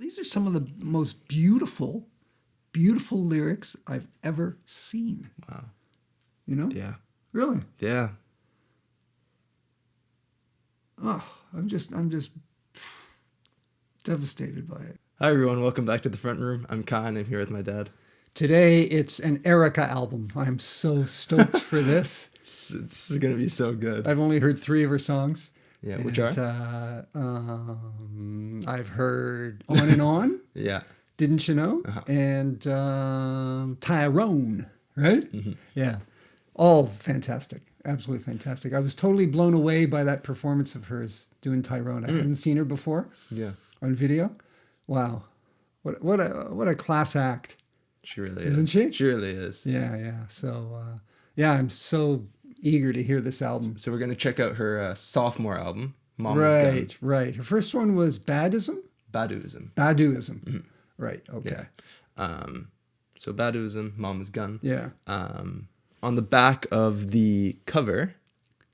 these are some of the most beautiful lyrics I've ever seen. Wow. You know? Yeah. Really? Yeah. Oh, I'm just devastated by it. Hi everyone, welcome back to the front room. I'm Kai and I'm here with my dad. Today it's an Erykah album. I'm so stoked for this. It's gonna be so good. I've only heard 3 of her songs. Yeah, which are? I've heard On and On. Yeah. Didn't you know? Uh-huh. And Tyrone, right? Mm-hmm. Yeah. All fantastic. Absolutely fantastic. I was totally blown away by that performance of hers doing Tyrone. I hadn't seen her before. Yeah. On video. Wow. What a class act. She really Isn't is. she? She really is. Yeah. So, I'm so eager to hear this album. So we're going to check out her sophomore album, Mama's Gun. Right. Her first one was Baduism? Baduism. Mm-hmm. Right, okay. Yeah. So Baduism, Mama's Gun. Yeah. On the back of the cover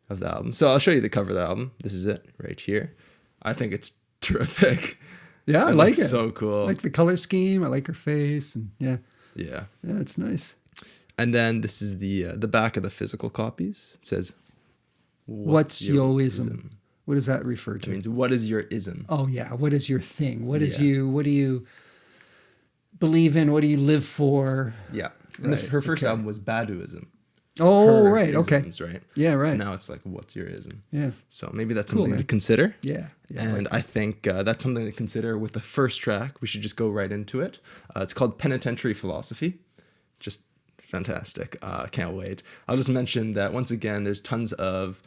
of the album. So I'll show you the cover of the album. This is it right here. I think it's terrific. Yeah, I like it. So cool. I like the color scheme. I like her face. And yeah, it's nice. And then this is the back of the physical copies. It says, "What's your ism?" What does that refer to? It means what is your ism? Oh yeah, what is your thing? What do you believe in? What do you live for? Yeah. And her first album was Baduism. Oh, right. Isms, okay. Right. Yeah, right. And now it's like, what's your ism? Yeah. So maybe that's something to consider. Yeah. And I think that's something to consider with the first track. We should just go right into it. It's called Penitentiary Philosophy. Just fantastic. Can't wait. I'll just mention that once again, there's tons of.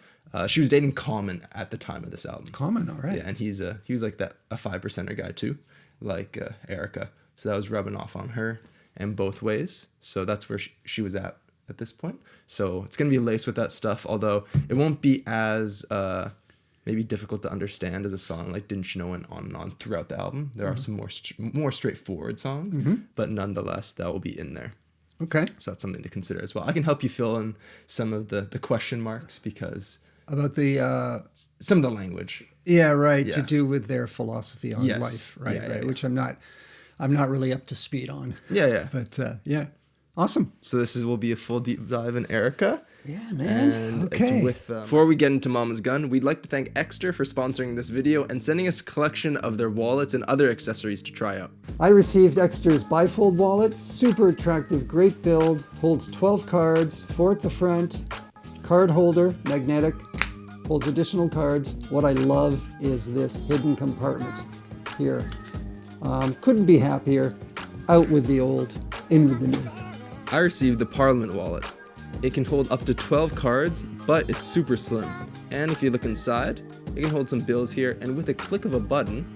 She was dating Common at the time of this album. Common, all right. Yeah, and he was like that a 5%er guy too, like Erykah. So that was rubbing off on her in both ways. So that's where she was at this point. So it's going to be laced with that stuff, although it won't be as maybe difficult to understand as a song like Didn't You Know and On throughout the album. There are some more straightforward songs, but nonetheless, that will be in there. Okay. So that's something to consider as well. I can help you fill in some of the question marks because... About the... some of the language. Yeah, right, to do with their philosophy on life. Right, yeah. Which I'm not really up to speed on. Yeah. But yeah. Awesome. So will be a full deep dive in Erykah. Yeah, man. And okay. Before we get into Mama's Gun, we'd like to thank Extra for sponsoring this video and sending us a collection of their wallets and other accessories to try out. I received Extra's bifold wallet. Super attractive, great build. Holds 12 cards, 4 at the front. Card holder, magnetic. Holds additional cards. What I love is this hidden compartment here. Couldn't be happier. Out with the old, in with the new. I received the Parliament wallet. It can hold up to 12 cards, but it's super slim. And if you look inside, it can hold some bills here, and with a click of a button,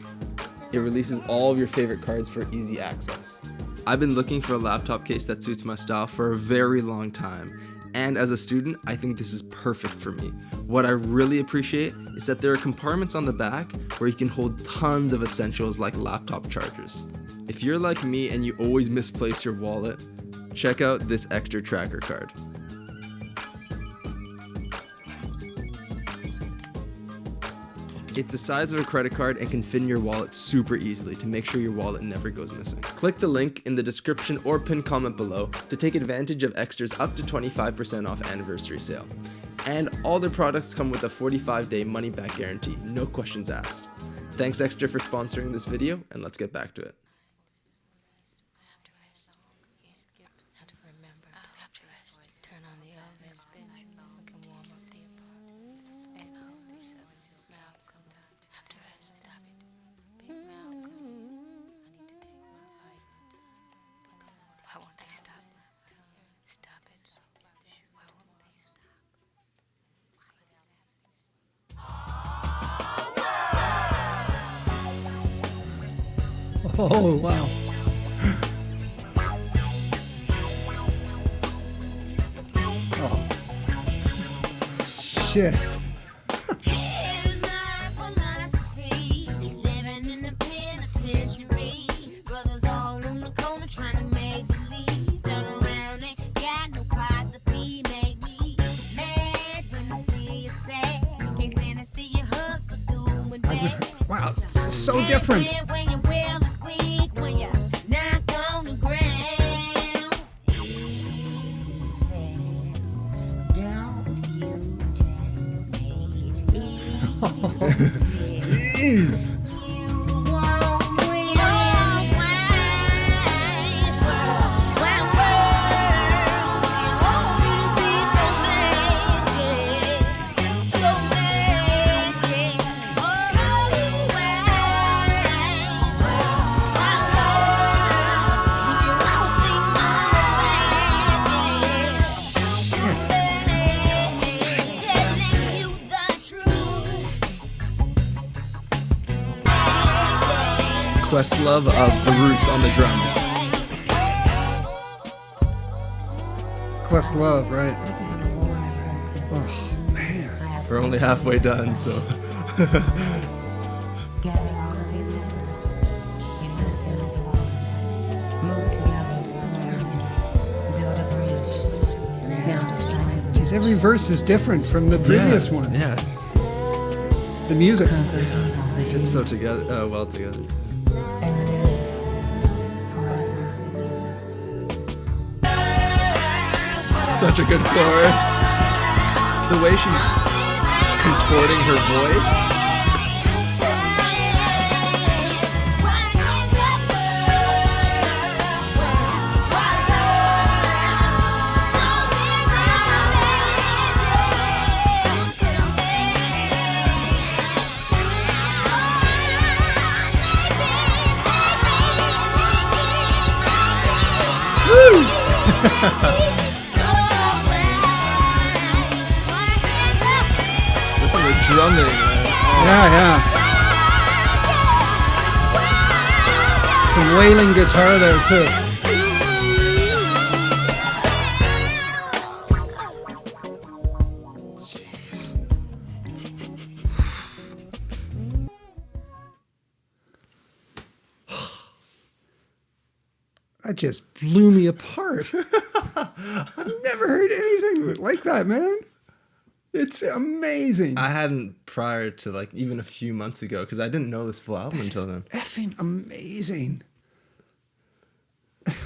it releases all of your favorite cards for easy access. I've been looking for a laptop case that suits my style for a very long time, and as a student, I think this is perfect for me. What I really appreciate is that there are compartments on the back where you can hold tons of essentials like laptop chargers. If you're like me and you always misplace your wallet, check out this Extra tracker card. It's the size of a credit card and can fit in your wallet super easily to make sure your wallet never goes missing. Click the link in the description or pinned comment below to take advantage of Extra's up to 25% off anniversary sale. And all their products come with a 45-day money-back guarantee, no questions asked. Thanks Extra for sponsoring this video, and let's get back to it. Oh, wow. Oh. Shit. Here's my philosophy, living in the penitentiary. Brothers all on the corner trying to make believe. Turn around, ain't got no parts of pee. Make me mad when I see you sad. Can't stand to see you hustle, doing that. Wow, this is so different. When your will is weak. Questlove of The Roots on the drums. Questlove, right? Oh, man. We're only halfway done, so. Geez, every verse is different from the previous one. Yeah. The music. Fits so together, well together. Such a good chorus. The way she's contorting her voice. Listen to the drumming, man. Yeah. Some wailing guitar there too. Jeez. That just blew me apart. I've never heard anything like that, man. It's amazing. I hadn't prior to like even a few months ago because I didn't know this full album until then. Effing amazing.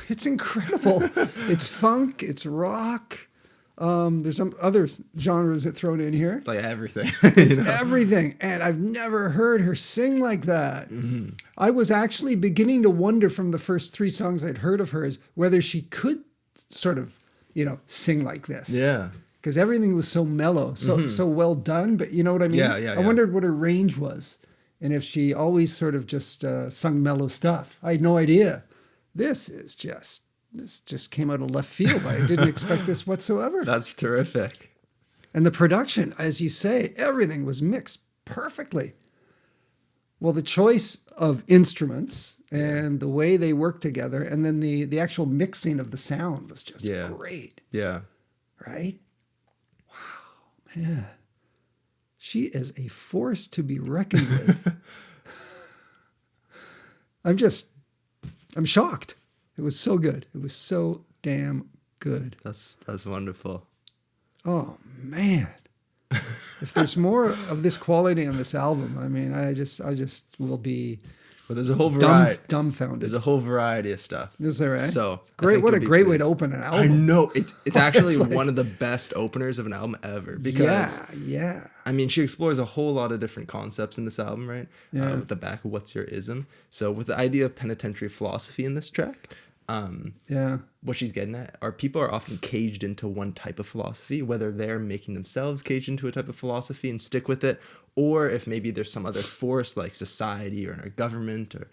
It's incredible. It's funk. It's rock. There's some other genres that thrown in here. Like everything. It's everything. And I've never heard her sing like that. Mm-hmm. I was actually beginning to wonder from the first 3 songs I'd heard of hers whether she could sort of, sing like this. Yeah. Because everything was so mellow, so well done. But you know what I mean? Yeah. I wondered what her range was. And if she always sort of just sung mellow stuff. I had no idea. This just came out of left field. I didn't expect this whatsoever. That's terrific. And the production, as you say, everything was mixed perfectly. Well, the choice of instruments and the way they work together, and then the actual mixing of the sound was just great. Yeah. Right? Wow, man. She is a force to be reckoned with. I'm shocked. It was so good. It was so damn good. That's wonderful. Oh, man. If there's more of this quality on this album, I mean, I just will be there's a whole variety. Dumbfounded. There's a whole variety of stuff. Is there, right? So great. What a great way to open an album. I know. It's actually one of the best openers of an album ever. Because yeah. I mean, she explores a whole lot of different concepts in this album, right? Yeah. With the back of What's Your Ism. So with the idea of penitentiary philosophy in this track, what she's getting at are people are often caged into one type of philosophy, whether they're making themselves caged into a type of philosophy and stick with it, or if maybe there's some other force like society or our government or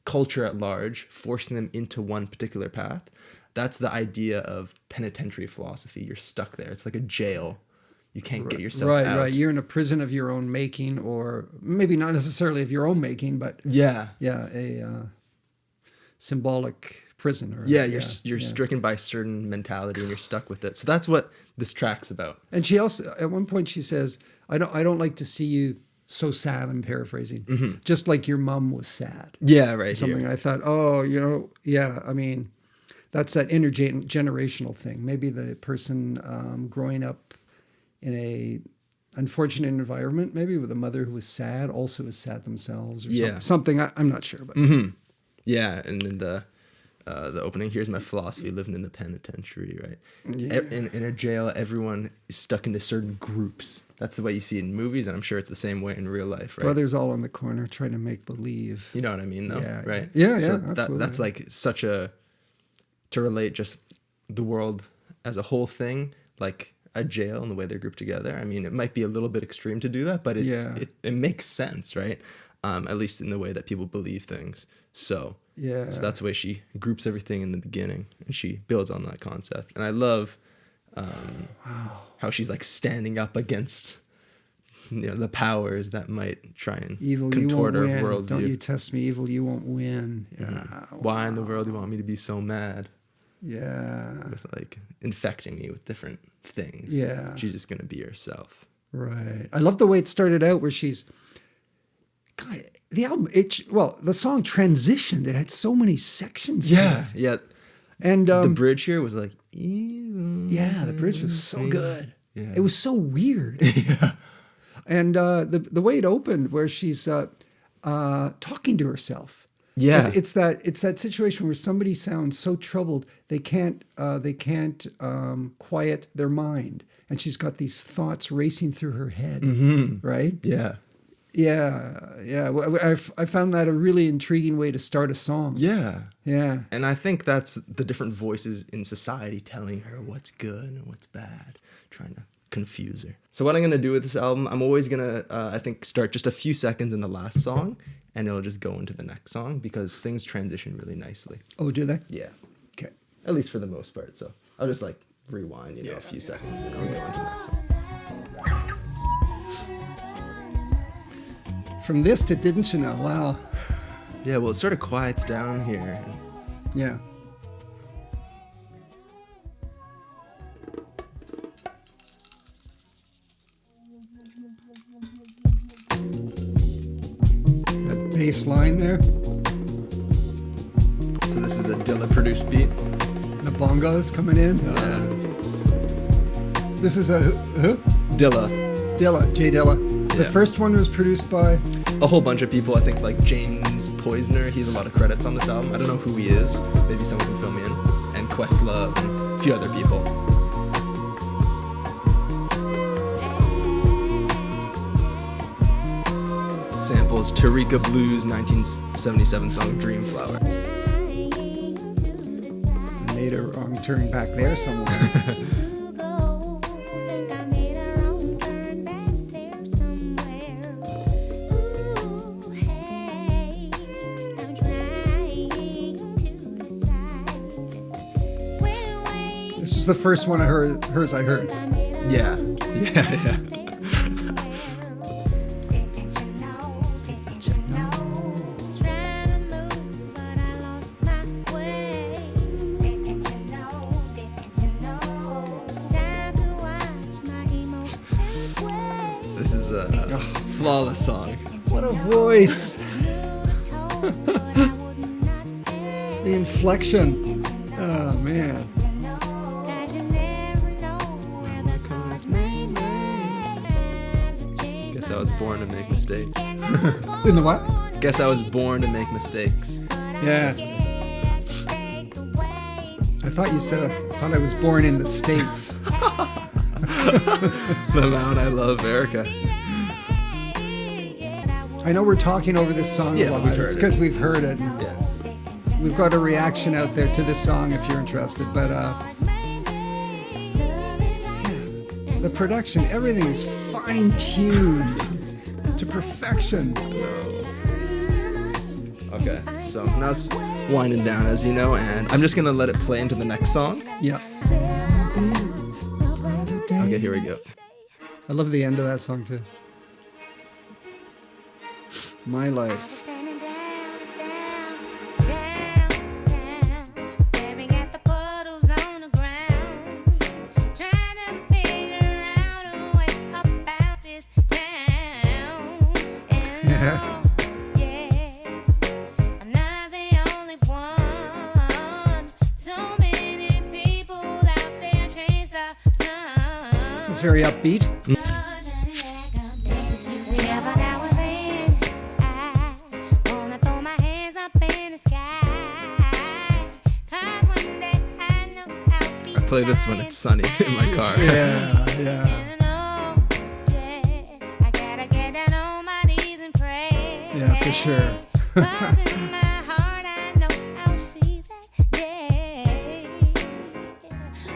culture at large forcing them into one particular path. That's the idea of penitentiary philosophy. You're stuck there. It's like a jail. You can't get yourself out. Right. You're in a prison of your own making, or maybe not necessarily of your own making, but a symbolic prison. Or, you're stricken by certain mentality and you're stuck with it. So that's what this track's about. And she also, at one point, she says, "I don't like to see you so sad." I'm paraphrasing, just like your mom was sad. Yeah, right. Something. Here. I thought, I mean, that's that intergenerational thing. Maybe the person growing up in a unfortunate environment, maybe with a mother who was sad, also is sad themselves, or something. I'm not sure, but yeah. And then the opening, here's my philosophy, living in the penitentiary, right? Yeah. In a jail, everyone is stuck into certain groups. That's the way you see it in movies, and I'm sure it's the same way in real life, right? Brothers all in the corner trying to make believe. You know what I mean, though, right? Yeah, so absolutely. That's like such a, to relate just the world as a whole thing, like a jail and the way they're grouped together. I mean, it might be a little bit extreme to do that, but it makes sense, right? At least in the way that people believe things. So that's the way she groups everything in the beginning, and she builds on that concept. And I love how she's like standing up against the powers that might try and Evil, you contort won't our win. worldview. Don't you test me, evil, you won't win. Why in the world do you want me to be so mad? Yeah. With like infecting me with different things. Yeah. She's just gonna be herself. Right. I love the way it started out where she's, God, the album, the song transitioned. It had so many sections to it. Yeah. And The bridge here was like, evil. yeah, the bridge was so good. Yeah. It was so weird. Yeah. And the way it opened where she's talking to herself. Yeah. It's that situation where somebody sounds so troubled they can't quiet their mind, and she's got these thoughts racing through her head, right? Yeah. Yeah. I found that a really intriguing way to start a song. Yeah. Yeah. And I think that's the different voices in society telling her what's good and what's bad, trying to confuse her. So what I'm going to do with this album, I'm always going to, I think, start just a few seconds in the last song, and it'll just go into the next song because things transition really nicely. Oh, do they? Yeah. Okay. At least for the most part. So I'll just like rewind, a few seconds, and I'll go into the next one. From this to Didn't You Know? Wow. Yeah, well, it sort of quiets down here. Yeah. That bass line there, So this is a Dilla produced beat. the bongos coming in. This is a who? Dilla. Dilla, J Dilla. The Yeah. first one was produced by. A whole bunch of people, I think, like James Poisner. He has a lot of credits on this album. I don't know who he is. Maybe someone can fill me in. And Questlove and a few other people. Samples Erykah Blues 1977 song Dream Flower. Made a wrong turn back there somewhere. This was the first one hers I heard. Yeah. Yeah. This is a flawless song. What a voice! The inflection. Oh man. Guess I was born to make mistakes. In the what? Guess I was born to make mistakes. Yeah. I thought you said I thought I was born in the States. The amount I love Erykah. I know we're talking over this song a Yeah, lot. we've heard It's it. because we've heard it. Yeah. We've got a reaction out there to this song if you're interested. But yeah, the production, everything is fine-tuned to perfection. Okay, so now it's winding down, as you know, and I'm just gonna let it play into the next song. Yeah. Okay, here we go. I love the end of that song too. My life. Standing downtown, staring at the puddles on the ground, trying to figure out a way about this town. And Yeah. I'm not the only one. So many people out there chase the sun. This is very upbeat. Every now and then, I wanna throw my hands up in the sky. 'Cause one day I know I'll be I play this when it's sunny in my car. Yeah. I gotta get down on my knees and pray. Yeah, for sure. 'Cause in my heart I know I'll see that day.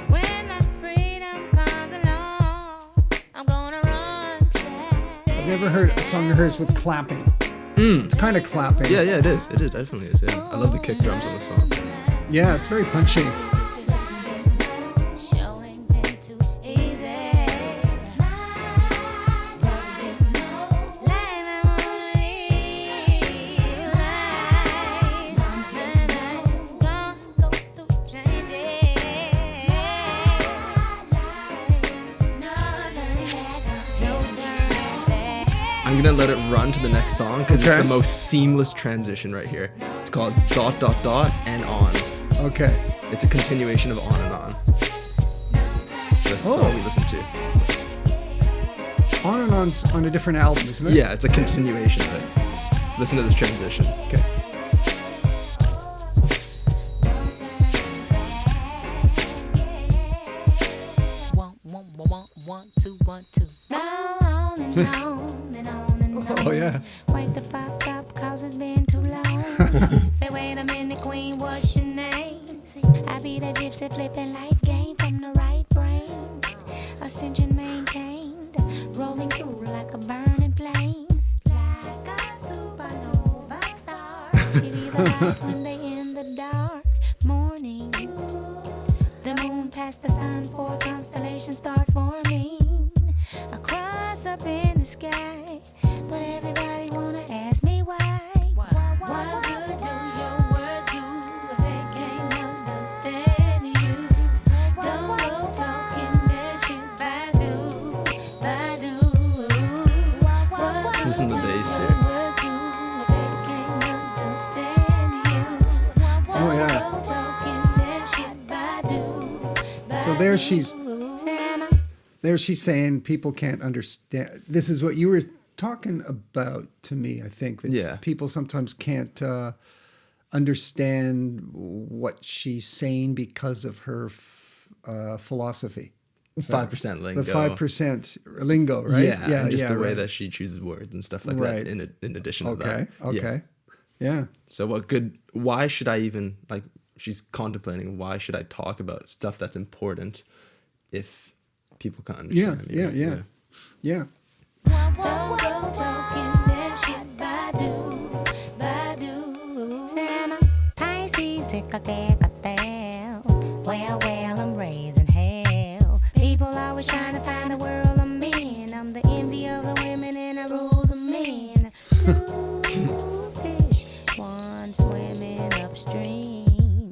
When my freedom comes along, I'm gonna run. I've never heard a song of hers with clapping. It's kind of clapping. Yeah, it is. It definitely is. Yeah, I love the kick drums on the song. Yeah, it's very punchy. Showing been too easy. gonna let it run to the next song because Okay. it's the most seamless transition right here. It's called ... and on. Okay. It's a continuation of on and on. The song we listened to. On and On's on a different album, isn't it? Yeah, it's a continuation of it. Listen to this transition. Okay. One, two, 1, 2. On and on and on and on. Oh, yeah. Wake the fuck up, cause it's been too long. Say, wait a minute, queen, what's your name? I be the gypsy flipping light game from the right brain. Ascension maintained, rolling through like a burning flame. Like a supernova star. She be the light when they in the dark morning. The moon past the sun, 4 constellations start forming across up in the sky. But everybody wanna ask me why. What good do your words do if they can't understand you? Don't go talking that shit, Badu, Badu. What Listen to the good bass do here. your words do if they can't understand you? Oh, yeah. Don't go talking that shit, Badu, So there she's Badu. there she's saying people can't understand. This is what you were talking about to me, I think. That Yeah. people sometimes can't understand what she's saying because of her philosophy. 5% lingo. The 5% lingo, right? Yeah, and just the way right. that she chooses words and stuff like Right. that in addition to Okay, that. okay. Yeah. So why should I even, like, she's contemplating, why should I talk about stuff that's important if people can't understand me? Yeah. Don't go talking that shit, Badu, Badu. Sama, Pisces, well, I'm raising hell. People always trying to find the world I'm in. I'm the envy of the women and I rule the men. 2 fish, one swimming upstream,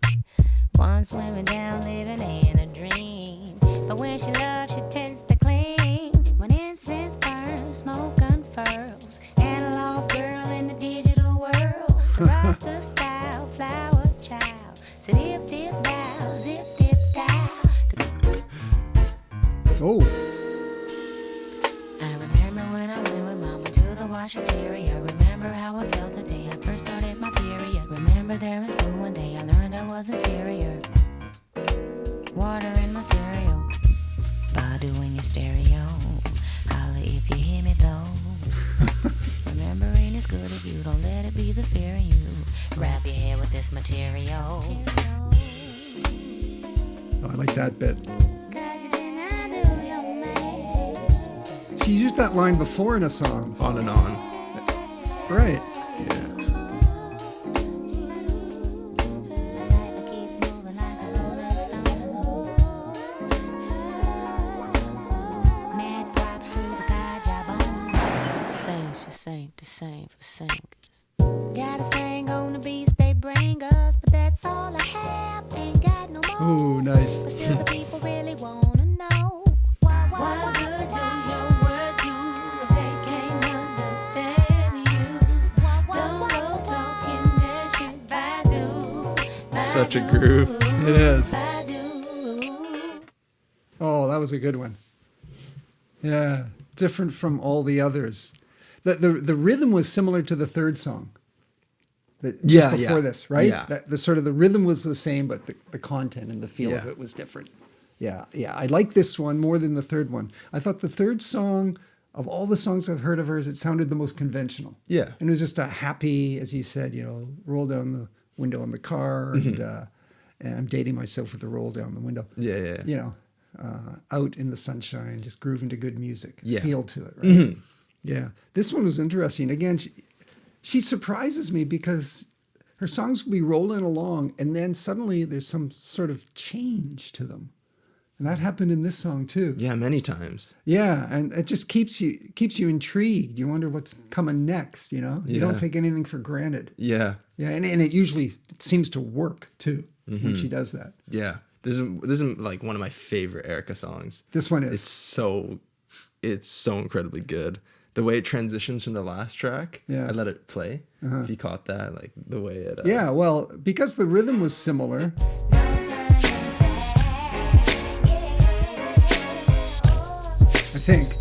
one swimming down, living in a dream. But when she loves, she tends to cling. When incense burns, smoke unfurls. Analog girl in the digital world. The Rasta style, flower child. So dip, dip, down, zip, dip, down. Oh, I remember when I went with mama to the washateria. Remember how I felt the day I first started my period. Remember there in school one day I learned I was inferior. Water in my cereal, Badu in your stereo. Holla if you hear me though. Remembering is good if you don't let it be the fear in you. Wrap your hair with this material. I like that bit. 'Cause you did not do your man. She's used that line before in a song. On and on. Right. Ain't the same for singers. Got a saying on the beats they bring us, but that's all I have. Ain't got no more. Oh, nice. But still the people really wanna know. What good do your words do if they can't understand you? Don't go talking that shit, Badu. Such a groove. It is. Badu. Oh, that was a good one. Yeah, different from all the others. The rhythm was similar to the third song. Before this, right? Yeah. The rhythm was the same, but the content and the feel of Yeah. it was different. Yeah. I like this one more than the third one. I thought the third song, of all the songs I've heard of hers, it sounded the most conventional. Yeah. And it was just a happy, as you said, roll down the window on the car, and I'm dating myself with the roll down the window. Yeah. Out in the sunshine, just grooving to good music. Yeah. Feel to it, right? Yeah. This one was interesting. Again, she surprises me because her songs will be rolling along and then suddenly there's some sort of change to them. And that happened in this song too. Yeah, many times. Yeah, and it just keeps you intrigued. You wonder what's coming next, You Yeah. don't take anything for granted. Yeah. Yeah, and it usually seems to work too when she does that. Yeah. This is like one of my favorite Erykah songs. This one is. It's so incredibly good. the way it transitions from the last track. Yeah. I let it play. If you caught that, like the way it. Yeah, well, because the rhythm was similar. I think.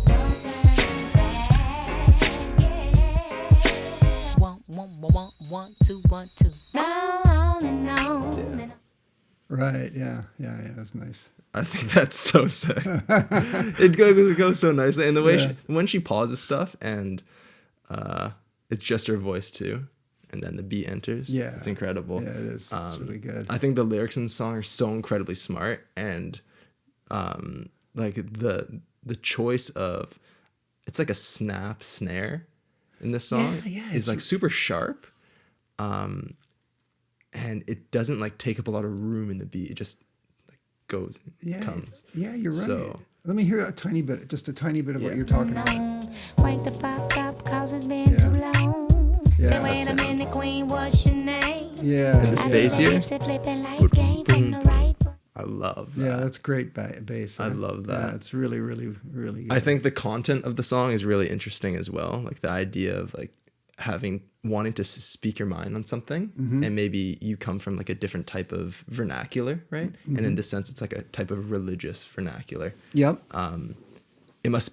One, two, 1, 2. On and on. Yeah. Right, yeah, it was nice. I think that's so sick. It goes so nicely, and the way when she pauses stuff, and it's just her voice too, and then the beat enters. Yeah, it's incredible. Yeah, it is. It's really good. I think the lyrics in the song are so incredibly smart, and like the choice of, it's like a snap snare in this song is like super sharp, and it doesn't like take up a lot of room in the beat. It just like goes and comes. Yeah, you're right. So, let me hear just a tiny bit of what you're talking about. Wake the fuck up, cause it's been too long. Yeah, Then wait a minute, queen, what's your name? Yeah. And this bass here, I love that. Yeah, that's great bass. I love that. Yeah, it's really, really, really good. I think the content of the song is really interesting as well. Like the idea of like wanting to speak your mind on something, and maybe you come from like a different type of vernacular, right? And in this sense, it's like a type of religious vernacular. Yep. It must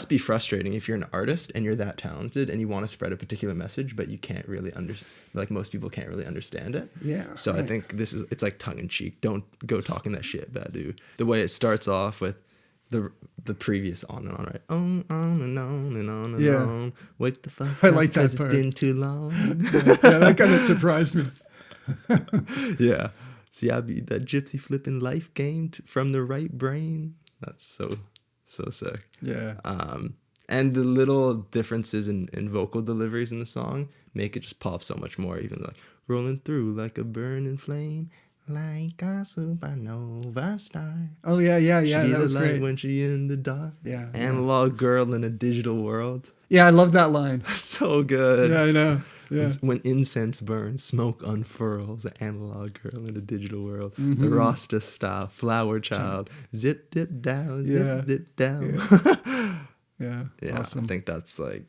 be frustrating if you're an artist and you're that talented and you want to spread a particular message, but you can't really like most people can't really understand it. Yeah. So I think it's like tongue in cheek. Don't go talking that shit, Badu. The way it starts off with the previous on and on, right? On and on and on and on. Wake the fuck I up, like that 'cause part. It's been too long. Yeah, that kind of surprised me. Yeah. See, I beat that gypsy flipping life game from the right brain. That's so sick. Yeah. And the little differences in vocal deliveries in the song make it just pop so much more. Even like rolling through like a burning flame, like a supernova star. Oh yeah. She That was the light great. when she in the dark. Yeah. Analog girl in a digital world. Yeah, I love that line. So good. Yeah, I know. Yeah. When incense burns, smoke unfurls, an analog girl in a digital world. The Rasta style, flower child, zip dip down, zip dip down. Yeah. Awesome. I think that's like,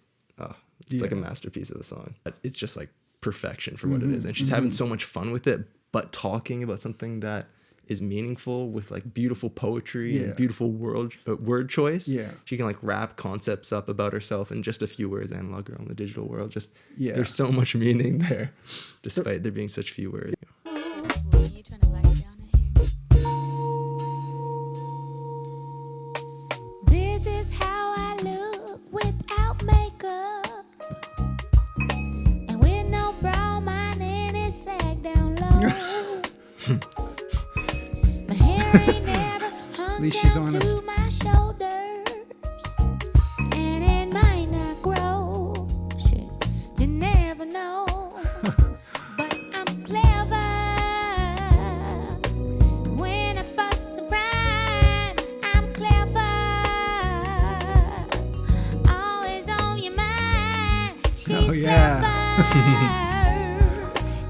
it's like a masterpiece of a song. It's just like perfection for what it is, and she's having so much fun with it, but talking about something that is meaningful with like beautiful poetry and beautiful word choice. Yeah, she can like wrap concepts up about herself in just a few words. Analog girl in the digital world. Just there's so much meaning there, despite there being such few words. This is how I look without makeup, and with no brown mine and it sag down low. My hair ain't never hung least she's down honest. to my shoulders, and it might not grow. Shit, you never know. But I'm clever. When I fuss and rhyme, I'm clever. Always on your mind. She's clever.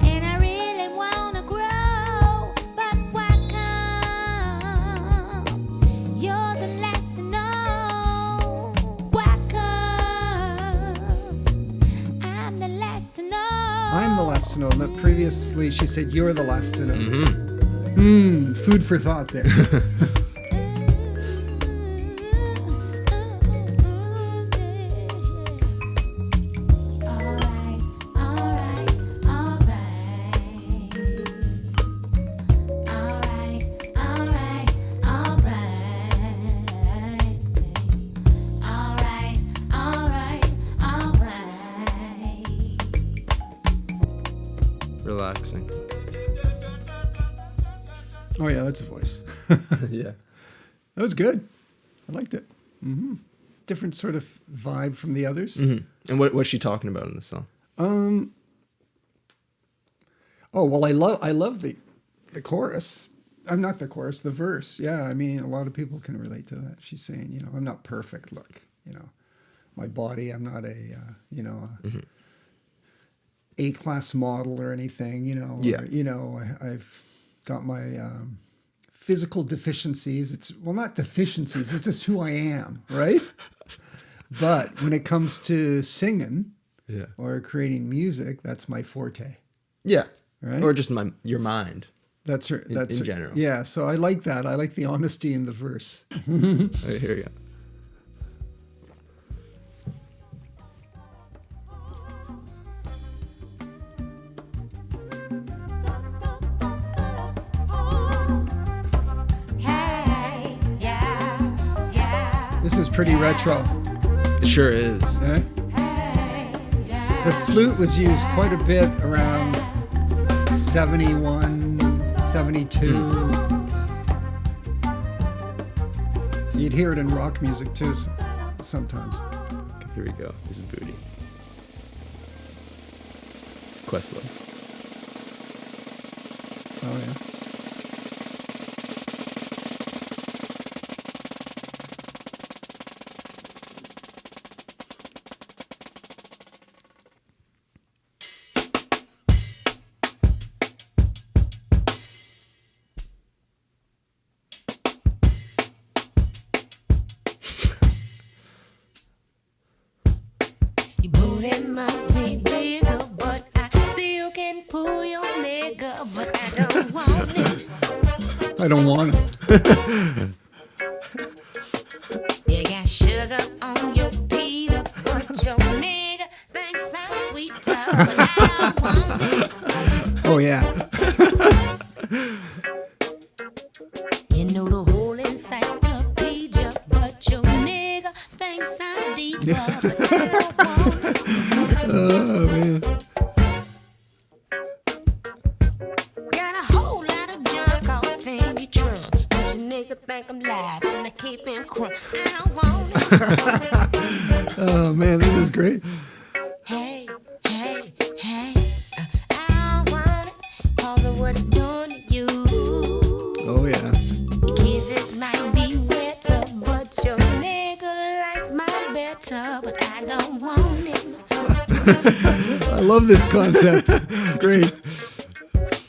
And I really wanna grow, but why come you're the last to know? Why come I'm the last to know? I'm the last to know. And previously, she said, "You're the last to know." Food for thought there. Relaxing. Oh yeah, that's a voice. Yeah. That was good. I liked it. Different sort of vibe from the others. And what's she talking about in the song? Oh well, I love the chorus. I'm not the chorus, the verse. Yeah, I mean, a lot of people can relate to that. She's saying, I'm not perfect. Look, my body. I'm not a A-class model or anything. I've got my physical deficiencies. It's not deficiencies. It's just who I am, right? But when it comes to singing Yeah. or creating music, that's my forte. Yeah. Right? Or just your mind. That's her. That's in her- general. Yeah. So I like that. I like the honesty in the verse. Okay, here we go. Hey, yeah, yeah. This is pretty retro. It sure is. Eh? Hey, yeah. The flute was used quite a bit around 71, 72. You'd hear it in rock music too sometimes. Okay, here we go. This is Booty. Questlove. Oh yeah. Your booty might be bigger, but I still can pull your nigga, but I don't want it. I don't want it. You got sugar on your pita, but your nigga thinks I'm sweeter, but I don't want it. Oh yeah. You know the whole encyclopedia, but your nigga thinks I'm deeper, but I don't want it. Oh man. Got a whole lot of junk off in your trunk, but your nigga think I'm live and I keep him crunk. I don't want it. Oh man, this is great. Hey, hey, hey, I don't want it. Cause of what it's done to you. Oh yeah. Kisses might be wetter, but your nigga likes mine better, but I don't want it. I love this concept. It's great.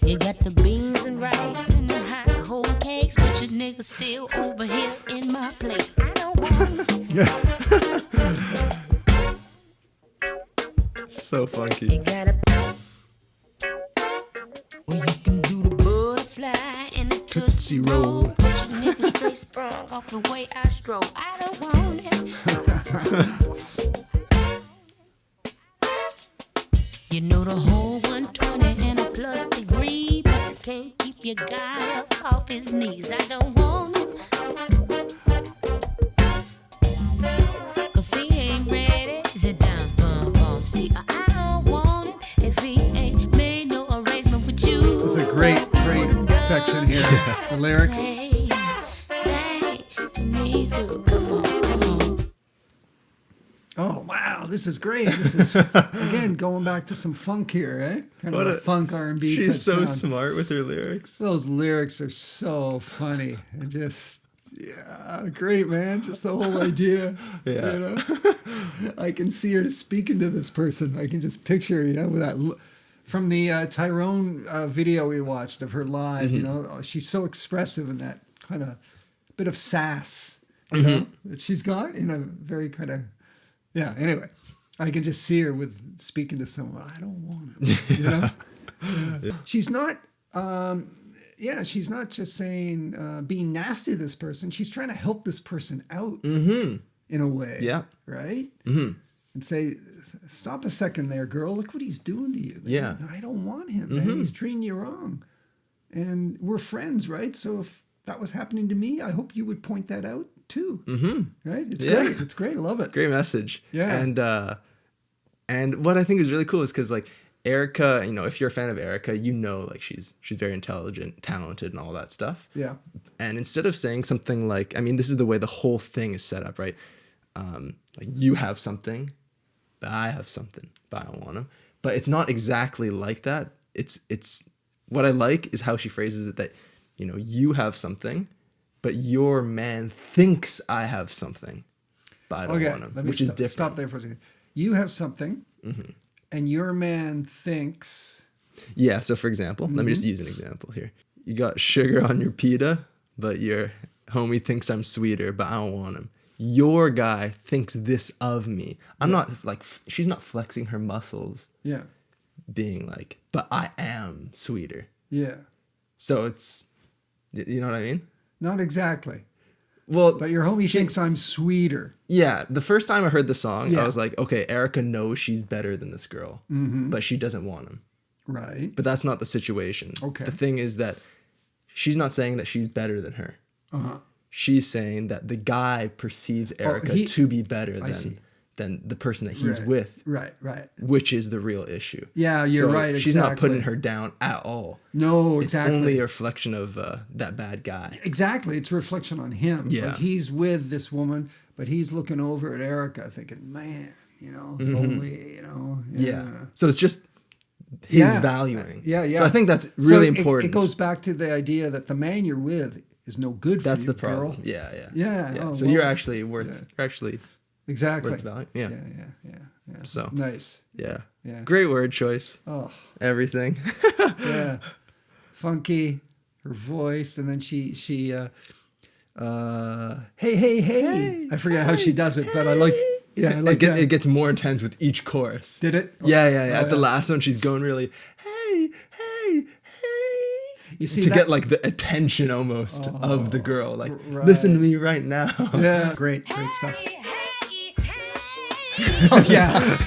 You got the beans and rice and the hot whole cakes, but your nigga still over here in my plate. I don't want it. So funky. You got a well, you can do the butterfly and the Tootsie tootsie Roll. roll, but your nigga straight sprung off the way I stroll. I don't want it. You know the whole 120 and a plus degree, but you can't keep your guy up off his knees. I don't want it. Cause he ain't ready. Sit down, bum, bum. See, I don't want it if he ain't made no arrangement with you. This is a great section here. The lyrics. Say that for me too. Come on, come on. Oh wow, this is great. This is again going back to some funk here, eh? Kind What of a a- funk R&B type She's so sound. smart with her lyrics. Those lyrics are so funny and just yeah, great man. Just the whole idea. Yeah. You know? I can see her speaking to this person. I can just picture, with that from the Tyrone video we watched of her live. You know, she's so expressive in that kind of bit of sass, you know, that she's got in a very kind of yeah. Anyway, I can just see her with speaking to someone. I don't want it. You know, yeah. She's not. She's not just saying being nasty to this person. She's trying to help this person out in a way. Yeah. Right? Mm-hmm. And say, stop a second there, girl. Look what he's doing to you. Man. Yeah. I don't want him, man. He's treating you wrong. And we're friends, right? So if that was happening to me, I hope you would point that out too. Mm-hmm. Right? It's Yeah. great. It's great. I love it. Great message. Yeah. And what I think is really cool is because like Erykah, if you're a fan of Erykah, like she's very intelligent, talented, and all that stuff. Yeah. And instead of saying something like, this is the way the whole thing is set up, right? Like you have something, but I have something, but I don't want him. But it's not exactly like that. It's what I like is how she phrases it that, you have something, but your man thinks I have something, but I don't want him, let me which is different. Stop there for a second. You have something, and your man thinks. Yeah, so for example, let me just use an example here. You got sugar on your pita, but your homie thinks I'm sweeter, but I don't want him. your guy thinks this of me. I'm not like, she's not flexing her muscles, Yeah. being like, but I am sweeter. Yeah. So it's, you know what I mean? Not exactly. Well, But your homie thinks I'm sweeter. yeah, the first time I heard the song, Yeah. I was like, okay, Erykah knows she's better than this girl, but she doesn't want him. Right. But that's not the situation. Okay. The thing is that she's not saying that she's better than her. Uh-huh. She's saying that the guy perceives Erykah he- to be better see. than the person that he's Right. with, Right. Right. which is the real issue. Yeah, you're right, She's not putting exactly. her down at all. No, It's exactly. only a reflection of that bad guy. Exactly. It's a reflection on him. Yeah. Like he's with this woman, but he's looking over at Erykah thinking, man, you know, if only, you know. Yeah. So it's just his Yeah. valuing. Yeah, yeah. So I think that's really So important. It goes back to the idea that the man you're with is no good for That's you, the problem. girl. Yeah. Yeah, oh, so well, you're actually worth. yeah. You're actually Exactly. worth value. Yeah. Yeah. So Nice. yeah. Yeah. Great word choice. Oh, Everything. yeah. Funky, her voice, and then she hey. I forget how she does it, but I like. Yeah, I like that. It gets more intense with each chorus. Did it? Yeah. Oh, At the yeah. last one, she's going really, hey. You see to that? get like the attention almost of the girl. Like, right. listen to me right now. Yeah. Great stuff. Hey, hey, Oh yeah.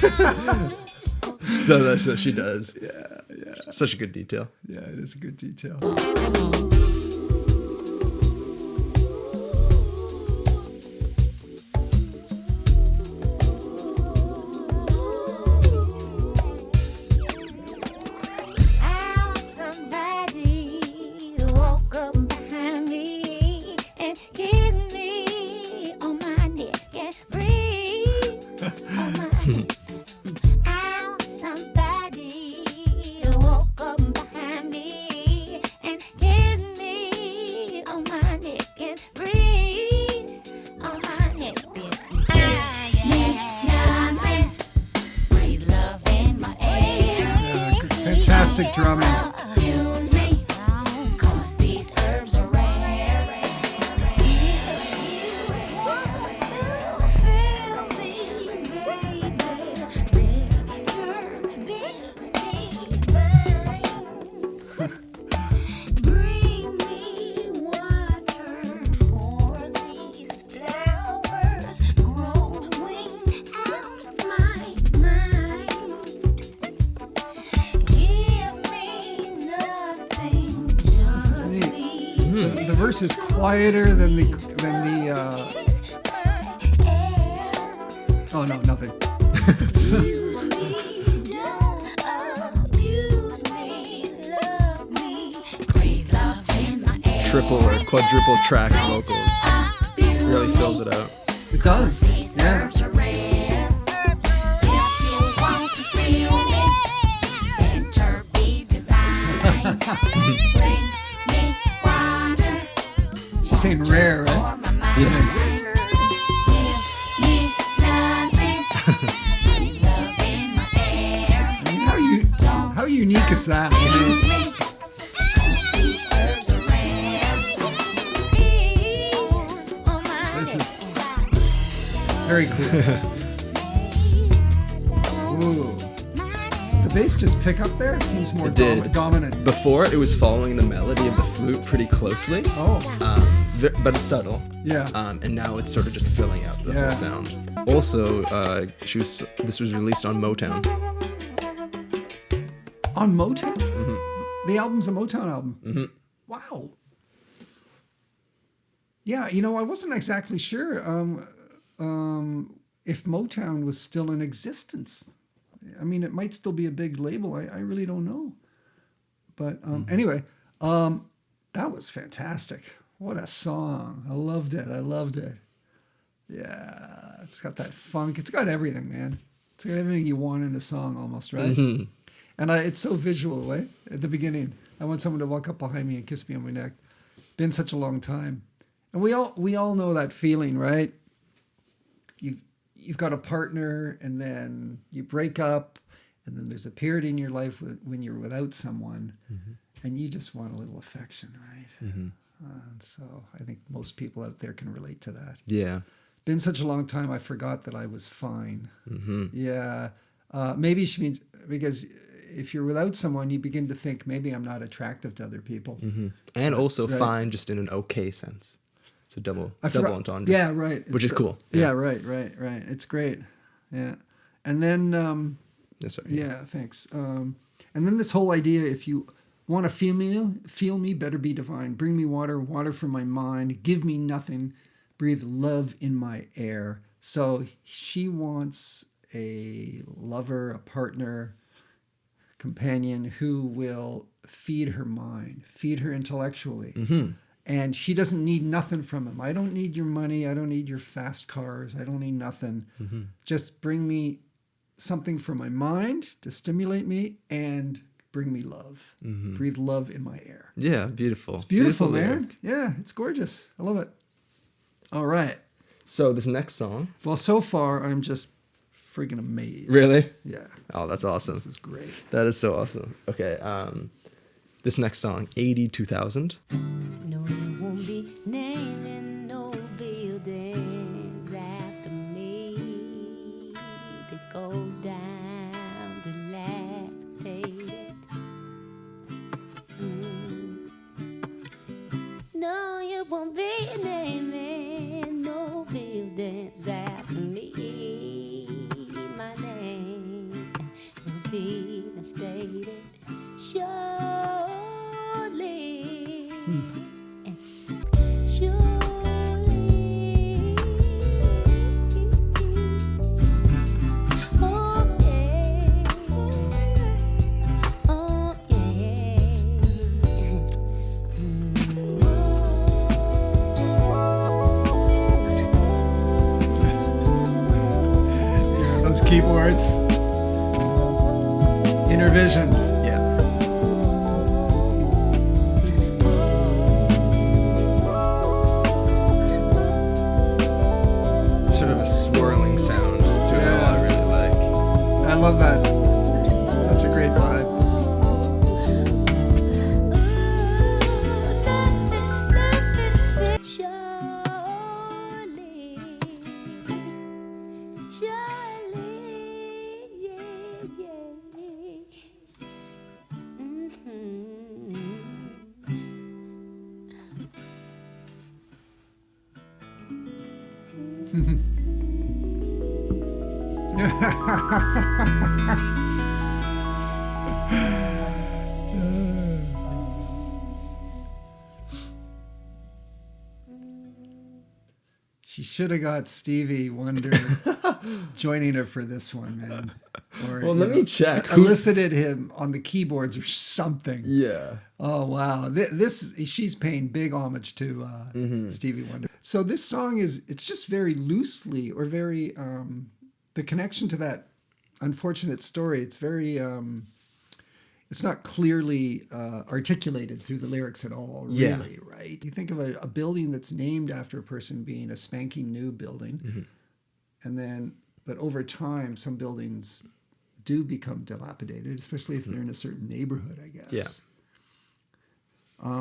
So that's what she does. Yeah. Such a good detail. Yeah, it is a good detail. how somebody walk up behind me and kiss me on my neck and breathe on my neck. How somebody walk up behind me and kiss me on my neck and breathe on my neck. Nothing, breathe love in my air. Fantastic drumming. Abuse me, 'cause these herbs are rare. Feel me, baby, bring me water for these flowers growing out of my mind. Give me nothing, just neat. me. The verse is quieter than the. Oh no, nothing. Use me, don't abuse me, love me, breathe love in my air. Triple or quadruple track vocals. Really fills it out. It does. These Yeah. herbs are rare. If you want to feel me, enter be divine. Bring me water She's saying rare, right? for my mind. Give me nothing, breathe love in my air. I mean, how unique is that? Use me, 'cause these herbs are rare. On my This is neck. very cool. Ooh. The bass just pick up there? It seems more It did. dominant. Before, it was following the melody of the flute pretty closely, Oh, but it's subtle. yeah. And now it's sort of just filling out the Yeah. whole sound. Also, this was released on Motown. On Motown? The album's a Motown album. Wow. Yeah, you know, I wasn't exactly sure if Motown was still in existence. I mean, it might still be a big label. I really don't know. But anyway, that was fantastic. What a song. I loved it. Yeah, it's got that funk. It's got everything, man. It's got everything you want in a song almost, right? And it's so visual, right? At the beginning, I want someone to walk up behind me and kiss me on my neck. Been such a long time. And we all know that feeling, right? You've got a partner, and then you break up, and then there's a period in your life when you're without someone, and you just want a little affection, right? And so I think most people out there can relate to that. Yeah. been such a long time, I forgot that I was fine. Yeah. Maybe she means because if you're without someone, you begin to think maybe I'm not attractive to other people. And also right. fine just in an okay sense. It's a double entendre. Yeah, right. Which is cool. Yeah, right. It's great. Yeah. And then, Yes, sir. yeah, thanks. And then this whole idea, if you want to feel me, better be divine. Bring me water from my mind. Give me nothing. Breathe love in my air. So she wants a lover, a partner, companion who will feed her mind, feed her intellectually. And she doesn't need nothing from him. I don't need your money. I don't need your fast cars. I don't need nothing. Just bring me something from my mind to stimulate me and bring me love. Breathe love in my air. Yeah, beautiful. It's beautiful, man. lyric. Yeah, it's gorgeous. I love it. All right. So this next song. Well, so far, I'm just freaking amazed. Really? Yeah. Oh, that's awesome. This is great. That is so awesome. Okay, this next song, 80-2000. No, you won't be naming no buildings after me to go down dilapidated. No, you won't be naming no buildings after me. My name will be misstated. Surely. Surely. Oh, yeah. Oh, yeah. Yeah, those keyboards. Inner visions. Yeah. Sort of a swirling sound to it all I really like. I love that. Such a great vibe. Surely, surely, yeah, yeah. She should have got Stevie Wonder joining her for this one, man. Or, Well, you let know, me check. Elicited him on the keyboards or something. Yeah. Oh wow! She's paying big homage to Stevie Wonder. So this song it's just very loosely or very the connection to that unfortunate story. It's very it's not clearly articulated through the lyrics at all. Really, right? You think of a building that's named after a person being a spanking new building, and then but over time some buildings do become dilapidated, especially if they're in a certain neighborhood, I guess. Yeah.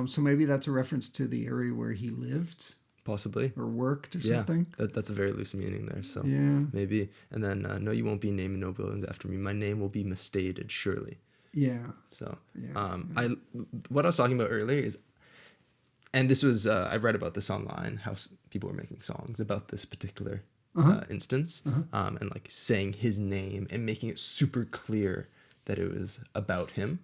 So maybe that's a reference to the area where he lived Possibly. or worked or Yeah. something. That's a very loose meaning there. So Yeah. maybe. And then, no, you won't be naming no buildings after me. My name will be misstated, surely. Yeah. So, Yeah. what I was talking about earlier is, and this was, I read about this online, how people were making songs about this particular instance, and like saying his name and making it super clear that it was about him.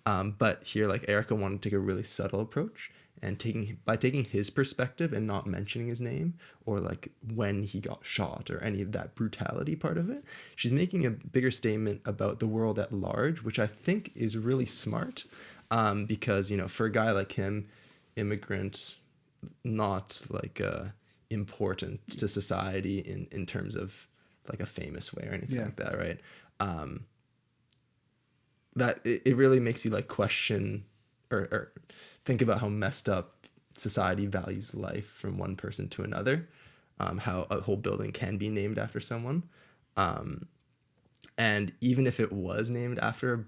But here, like Erykah wanted to take a really subtle approach and taking his perspective and not mentioning his name or like when he got shot or any of that brutality part of it. She's making a bigger statement about the world at large, which I think is really smart, because, you know, for a guy like him, immigrant, not like important to society in terms of like a famous way or anything like that, right? That it really makes you like question or think about how messed up society values life from one person to another, how a whole building can be named after someone. And even if it was named after,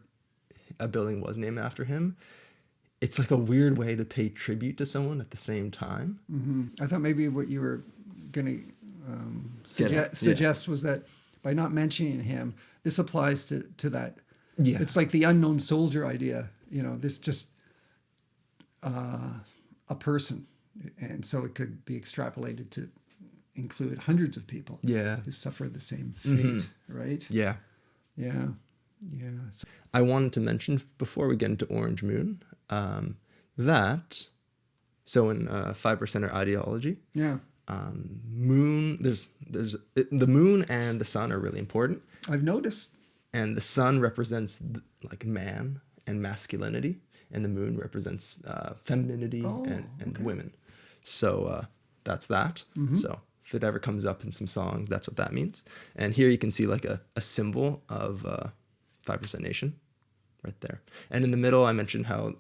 a building was named after him, it's like a weird way to pay tribute to someone at the same time. I thought maybe what you were going to suggests was that by not mentioning him, this applies to that. Yeah. It's like the unknown soldier idea. This just a person, and so it could be extrapolated to include hundreds of people. Yeah. Who suffer the same fate, right? Yeah. Yeah. Yeah. So, I wanted to mention before we get into Orange Moon that so in 5%er ideology, yeah. moon there's the moon and the sun are really important, I've noticed. and the sun represents like man and masculinity, and the moon represents femininity and women. So that's that. So if it ever comes up in some songs, that's what that means. And here you can see like a symbol of 5% Nation right there. And in the middle, I mentioned how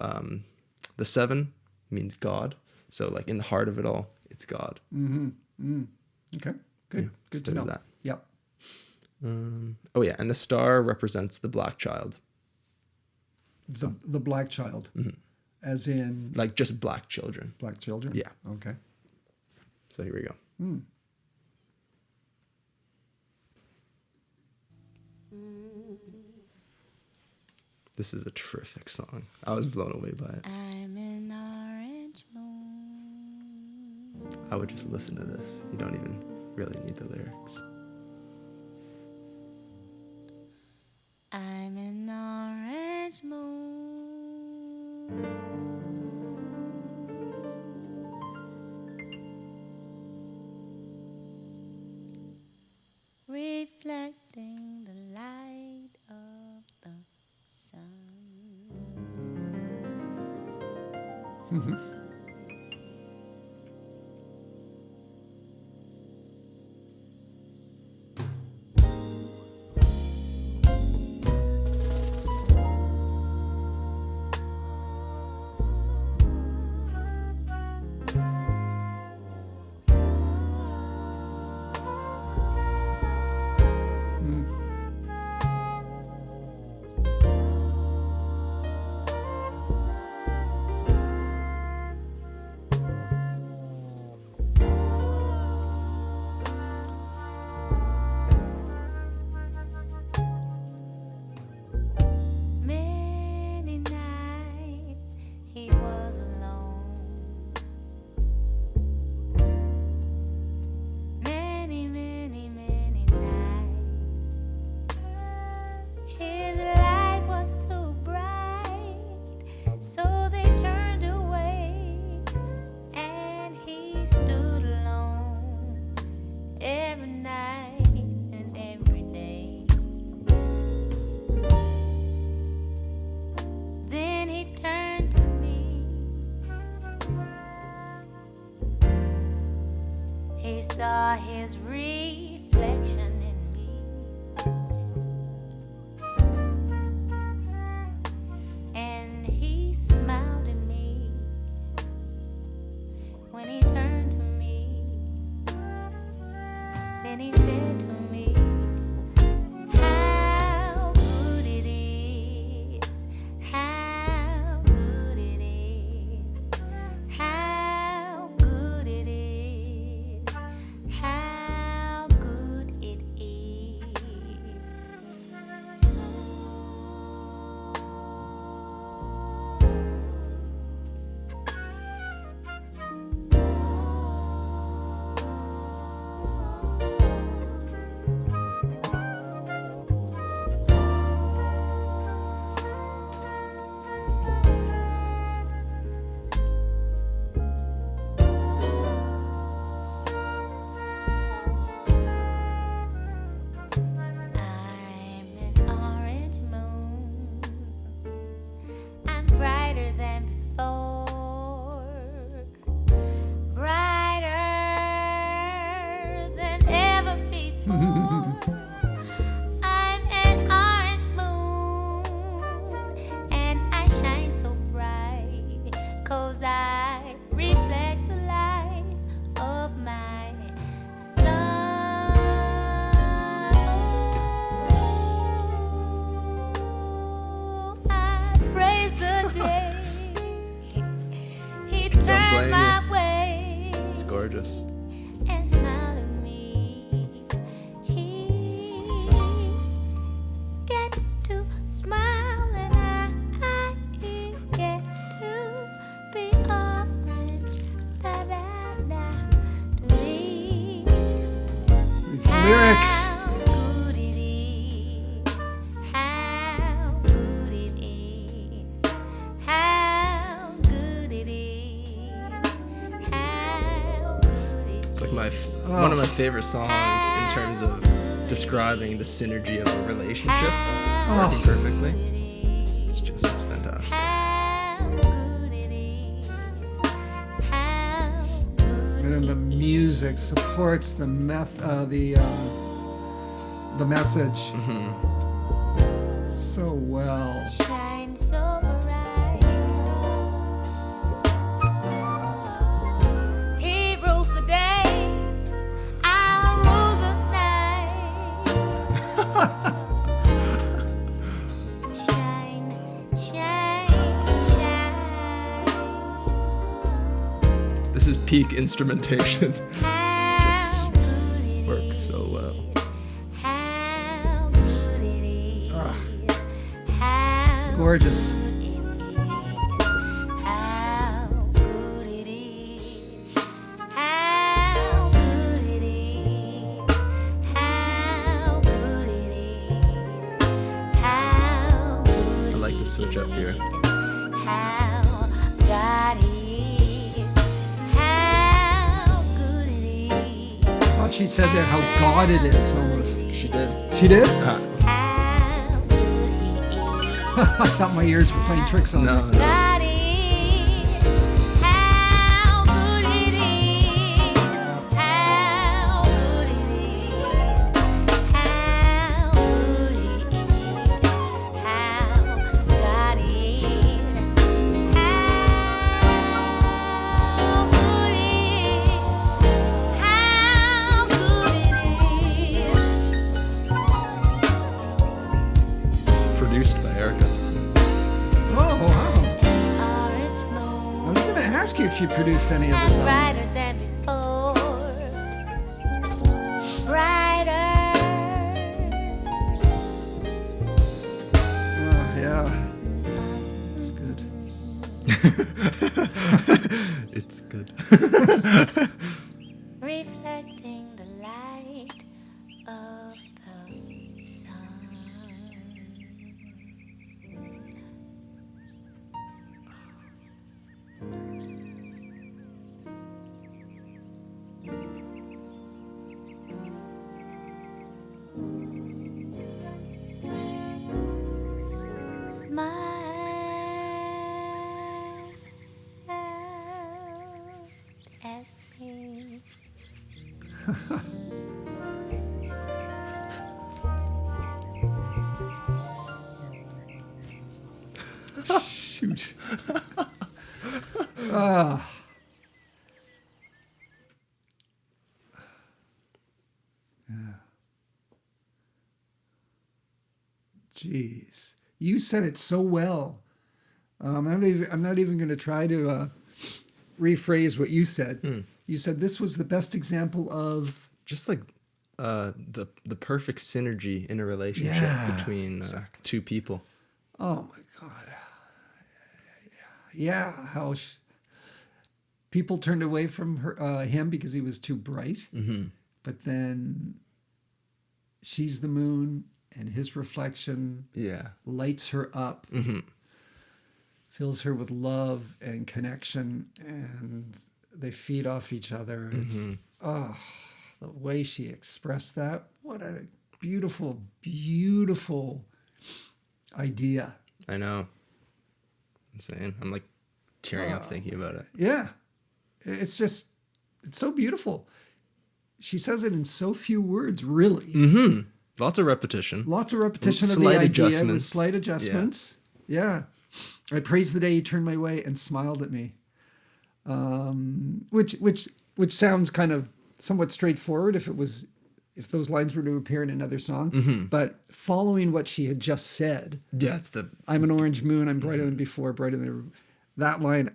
the 7 means God. So like in the heart of it all, it's God. Okay. Good. Yeah, Good so to know. there's that. Yep. Oh yeah, and the star represents the black child. The black child, as in Like just black children. black children. Yeah. Okay. So here we go. This is a terrific song. I was blown away by it. I'm an orange moon. I would just listen to this. You don't even really need the lyrics. I'm an orange moon. Reflecting the light of the sun. Many nights he was alone. Many, many, many nights. His light was too bright, so they turned away, and he stood alone every night and every day. Then he turned to me. He saw his reflection in me, and he smiled at me when he turned to me. Then he said to me, how good it is, how good it is, how good it is, how good it is. I'm an orange moon. I'm brighter than before, brighter than ever before. I'm an orange moon, and I shine so bright, 'cause I reflect the light of my sun. I praise the day he blame turned you. my way It's gorgeous. and smiled at me. lyrics. How good it is. How good it is. How good it is. How good it It's like one of my favorite songs in terms of describing the synergy of a relationship working perfectly. It's just fantastic. How good it is. How good And then the music supports the message so well. shines so bright. He rules the day, I'll rule the night. Shine, shine, shine. This is peak instrumentation. How good it Works so well. How good it is. How Gorgeous. good it is. How good it is. How good it is. How good it is. How good I like the switch up here. how God is. How good it is. I thought she said there how God it is almost. She did. She did? How good he is. I thought my ears were playing tricks on No, me. no. God is. How good it is. How good it is. How good it is. How God is. How good it is. How good it is. Produced by Erykah. Oh, wow. Orange I moon. was going to ask you if she produced any of this album. Brighter than before. Brighter. Yeah. It's good. It's good. Reflecting the light of the sun. Smile at me. Shoot. Ah. Yeah. Jeez. You said it so well. I'm not even going to try to rephrase what you said. You said this was the best example of Just like the perfect synergy in a relationship Yeah, between two people. oh my God. Yeah, how people turned away from him because he was too bright. But then she's the moon, and his reflection Yeah. lights her up, fills her with love and connection, and they feed off each other. It's the way she expressed that. What a beautiful, beautiful idea. I know. Insane. I'm like tearing up thinking about it. Yeah. It's just, it's so beautiful. She says it in so few words, really. Lots of repetition. Lots of repetition of the Slight idea with adjustments. slight adjustments. Yeah. I praised the day he turned my way and smiled at me. Which sounds kind of somewhat straightforward if those lines were to appear in another song. But following what she had just said, Yeah, it's the I'm an orange moon, I'm brighter than before, brighter than that line,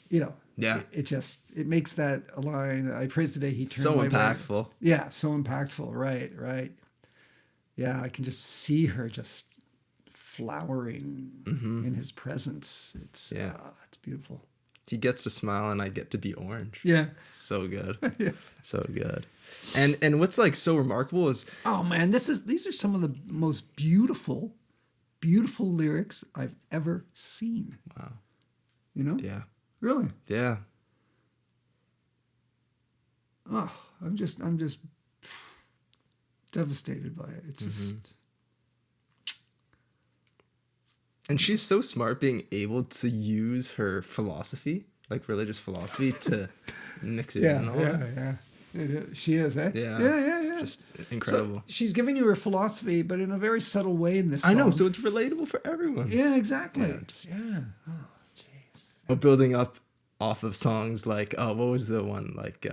Yeah. it makes that a line. I praise the day he turned so my way. impactful. Yeah, so impactful. Right. Yeah, I can just see her just flowering in his presence. It's Yeah. it's beautiful. He gets to smile and I get to be orange. Yeah. So good. Yeah. So good. And what's like so remarkable is Oh man, these are some of the most beautiful lyrics I've ever seen. Wow. You know? yeah. Really? Yeah. Oh, I'm just devastated by it. It's just And she's so smart being able to use her philosophy, like religious philosophy, to mix it in and all. yeah. It is. She is, eh? Yeah. Yeah. Just incredible. So she's giving you her philosophy, but in a very subtle way in this song. I know, so it's relatable for everyone. Yeah, exactly. Yeah, Oh, jeez. Well, building up off of songs like, what was the one, like,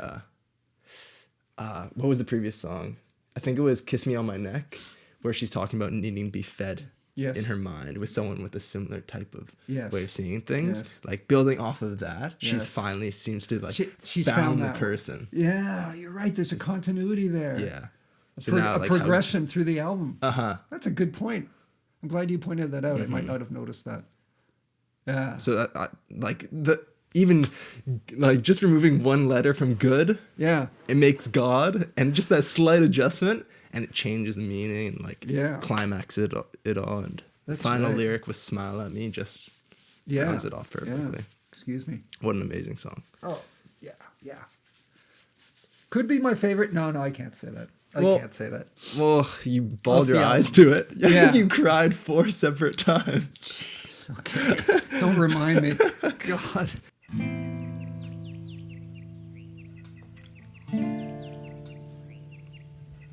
what was the previous song? I think it was Kiss Me on My Neck, where she's talking about needing to be fed Yes. in her mind with someone with a similar type of Yes. way of seeing things. Yes. Like, building off of that, she's Yes. finally seems to, like, She's found the that person. Yeah, you're right. There's a continuity there. Yeah. A progression through the album. Uh-huh. That's a good point. I'm glad you pointed that out. I might not have noticed that. Yeah. So that, even like just removing one letter from good, Yeah. it makes God, and just that slight adjustment, and it changes the meaning and like climax it all. And That's final right. lyric with "Smile at Me" just Yeah. rounds it off perfectly. Yeah. Excuse me. What an amazing song! Oh, yeah. Could be my favorite. No, I can't say that. I Well- can't say that. Well, you bawled Off your the eyes album. to it. Yeah. You cried 4 separate times. Okay. Don't remind me. God.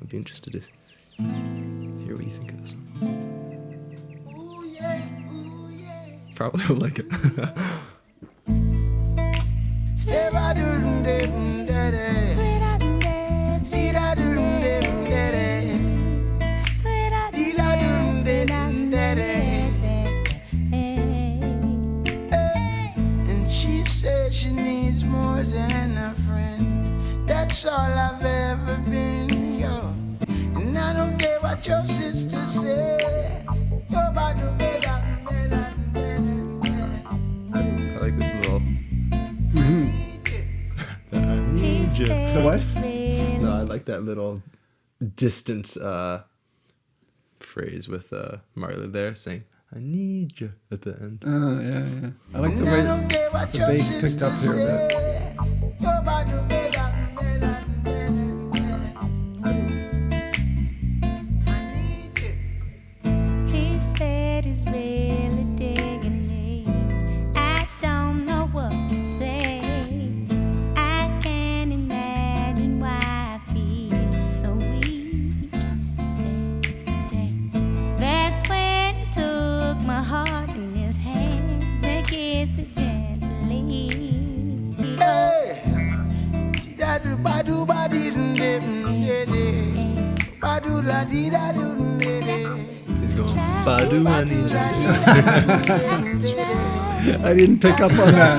I'd be interested to hear what you think of this one. Probably would like it. And she said she needs more than a friend. That's all I've ever been, yo. And I don't care what your sister said. Yo, Badu, I like this little. The what? No, I like that little distant phrase with Marley there saying, "I need you" at the end. Oh, yeah. I like the way the bass picked up here a bit. He said he's really digging me. I don't know what to say. I can't imagine why I feel so weak. Say, that's when he took my heart in his hands and kissed it gently. He's going, Badu, I need you. I didn't pick up on that.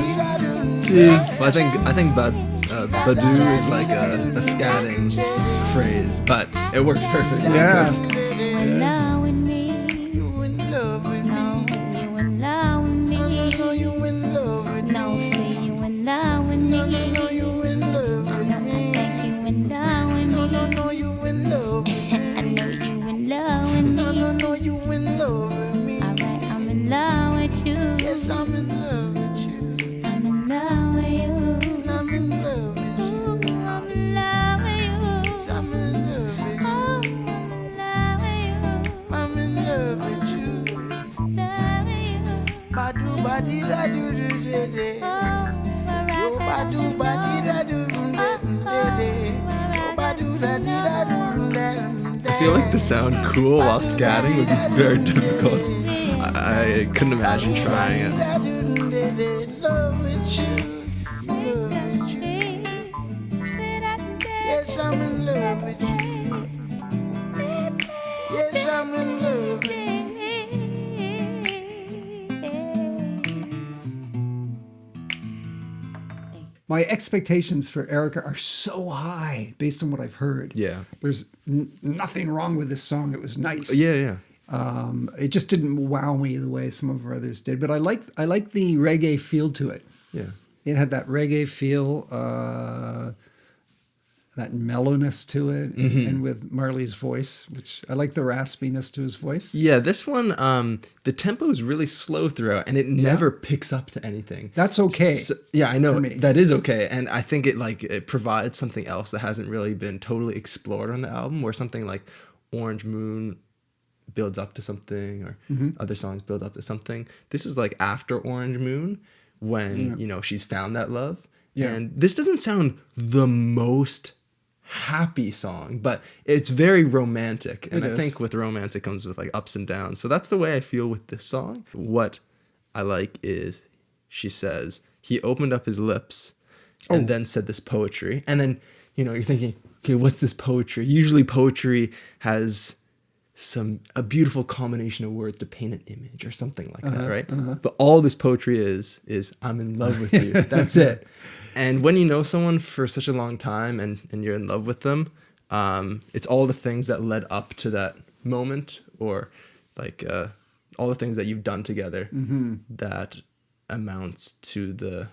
Jeez. Well, I think Badu is like a scatting phrase, but it works perfectly. Yeah. because You in love with me? You in love with me? No, you in love with me? No, you in love with me? No, say you in love with me? No, you in love with No, I me? think you in love with me. No, you in love with me? I know you in love with me. No, you in love with me? Alright, I'm in love with you. Yes, I'm in love with you. I'm in love with you. I'm in love with you. Ooh, I'm in love with you. Yes, I'm in love with you. Oh, I'm in love with you. I'm in love with you. Love you. Badu, badi, da, do, do, do, do. Yo, badu, badi, da, do, do, do, do. Yo, badu, badi, da, do, do, do, do. I feel like to sound cool while scatting would be very difficult. I couldn't imagine trying it. Love with you. Love with you. Yes, I'm in love with you. Yes, I'm in love with you. My expectations for Erykah are so high based on what I've heard. Yeah. There's nothing wrong with this song. It was nice. Yeah. It just didn't wow me the way some of her others did. But I like the reggae feel to it. Yeah. It had that reggae feel, that mellowness to it, and with Marley's voice, which I like the raspiness to his voice. Yeah, this one, the tempo is really slow throughout, and it never picks up to anything. That's okay. So, yeah, I know for me. that is okay, and I think it provides something else that hasn't really been totally explored on the album, where something like Orange Moon builds up to something, or other songs build up to something. This is like after Orange Moon, when she's found that love, and this doesn't sound the most happy song, but it's very romantic, and I think with romance it comes with like ups and downs. So that's the way I feel with this song. What I like is she says he opened up his lips and then said this poetry, and then you're thinking, okay, what's this poetry? Usually poetry has a beautiful combination of words to paint an image or something like that, right? But all this poetry is I'm in love with you. That's it. And when you know someone for such a long time and you're in love with them, it's all the things that led up to that moment, or like all the things that you've done together that amounts to the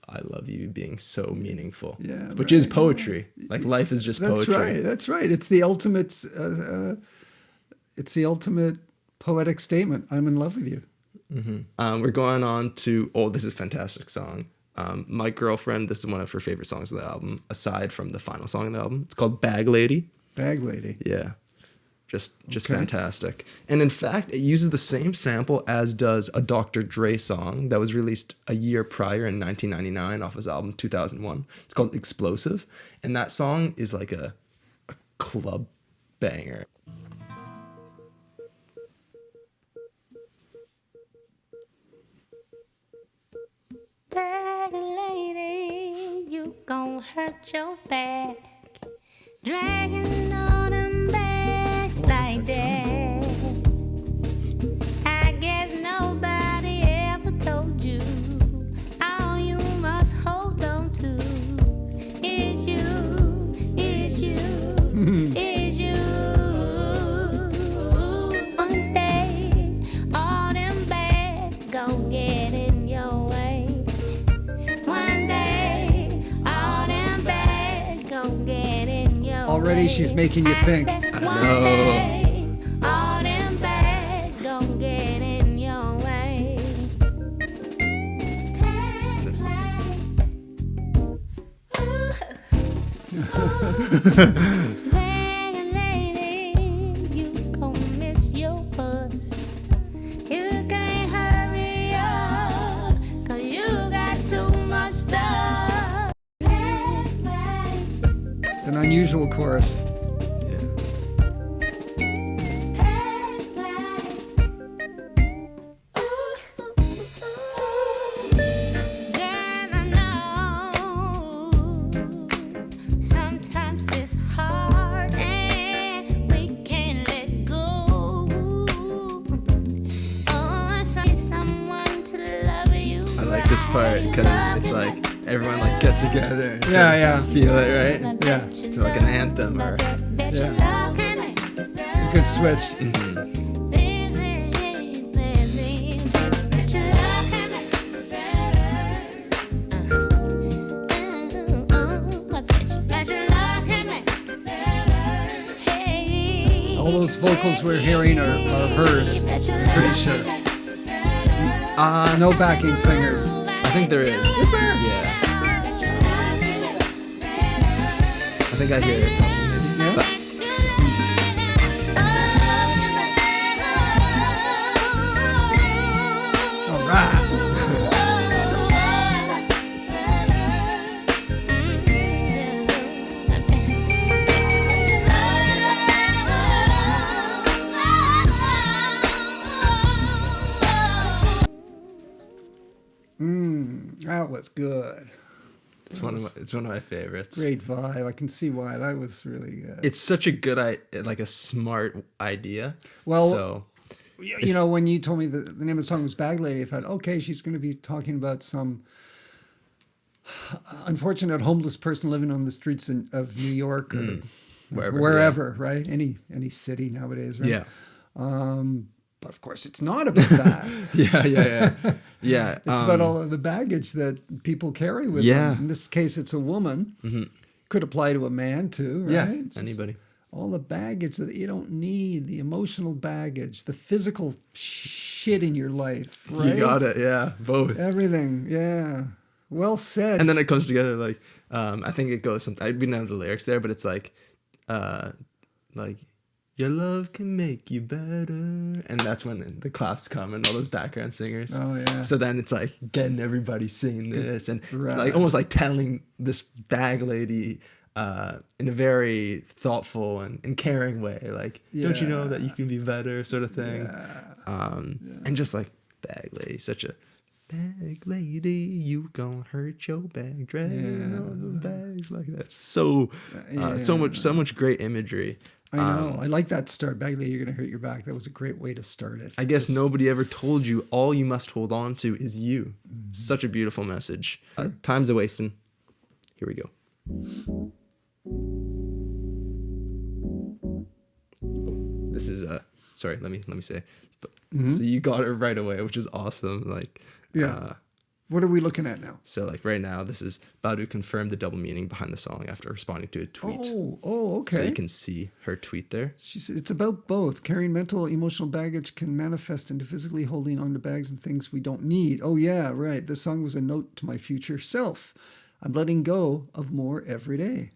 I love you being so meaningful, which is poetry. Like life is just poetry. That's right. It's the ultimate. It's the ultimate poetic statement. I'm in love with you. We're going on to this is a fantastic song. My Girlfriend. This is one of her favorite songs of the album, aside from the final song of the album. It's called Bag Lady. Bag Lady. Yeah. Just fantastic. And in fact, it uses the same sample as does a Dr. Dre song that was released a year prior in 1999 off his album 2001. It's called Explosive. And that song is like a club banger. Bag lady, you gon' hurt your back, dragging all them bags like that. I guess nobody ever told you all you must hold on to is you, is you, is you. One day, all them bags gon' get in your way. One day, all them bags gon' get in your way. Already she's making you think. I know. All them bags gon' get in your way. Bag lady, you gon' miss your bus. You can't hurry up, 'cause you got too much stuff. It's an unusual chorus. Girl, I know sometimes it's hard and we can't let go. Oh, I need someone to love you. I like this part because it's like everyone like get together and Yeah. feel it, right? Yeah. It's like an anthem or It's a good switch. All those vocals we're hearing are hers. I'm pretty sure. No backing singers. I think there is. Is there? Yeah. I think I hear it. Yeah. But All right. That was good. it's one of my favorites. Great vibe. I can see why. That was really good. It's such a good like a smart idea. Well, so You know, when you told me the name of the song was Bag Lady, I thought, okay, she's going to be talking about some unfortunate homeless person living on the streets of New York or wherever, right? Any city nowadays, right? yeah. But of course, it's not about that. Yeah. Yeah. It's about all of the baggage that people carry with Yeah. them. In this case, it's a woman. Could apply to a man too, right? Yeah, Just anybody. all the baggage that you don't need, the emotional baggage, the physical shit in your life, right? You got it. Yeah, both. Everything, yeah. Well said. And then it comes together like, I think it goes something. I didn't have the lyrics there, but it's like your love can make you better, and that's when the claps come and all those background singers. Oh, yeah. So then it's like getting everybody singing this, and Right. like almost like telling this bag lady in a very thoughtful and caring way, like, don't you know that you can be better, sort of thing. And just like, bag lady, such a bag lady, you gonna hurt your bag, dragging all the bags like that. So so much great imagery. I know. I like that start. Bag lady, you're going to hurt your back. That was a great way to start it. I guess nobody ever told you all you must hold on to is you. Such a beautiful message. Time's a wasting. Here we go. This is sorry, let me say. So you got it right away, which is awesome. Like, What are we looking at now? so like right now, this is Badu confirmed the double meaning behind the song after responding to a tweet. Oh, okay. So you can see her tweet there. She said it's about both. Carrying mental, emotional baggage can manifest into physically holding on to bags and things we don't need. Oh, yeah, right. This song was a note to my future self. I'm letting go of more every day.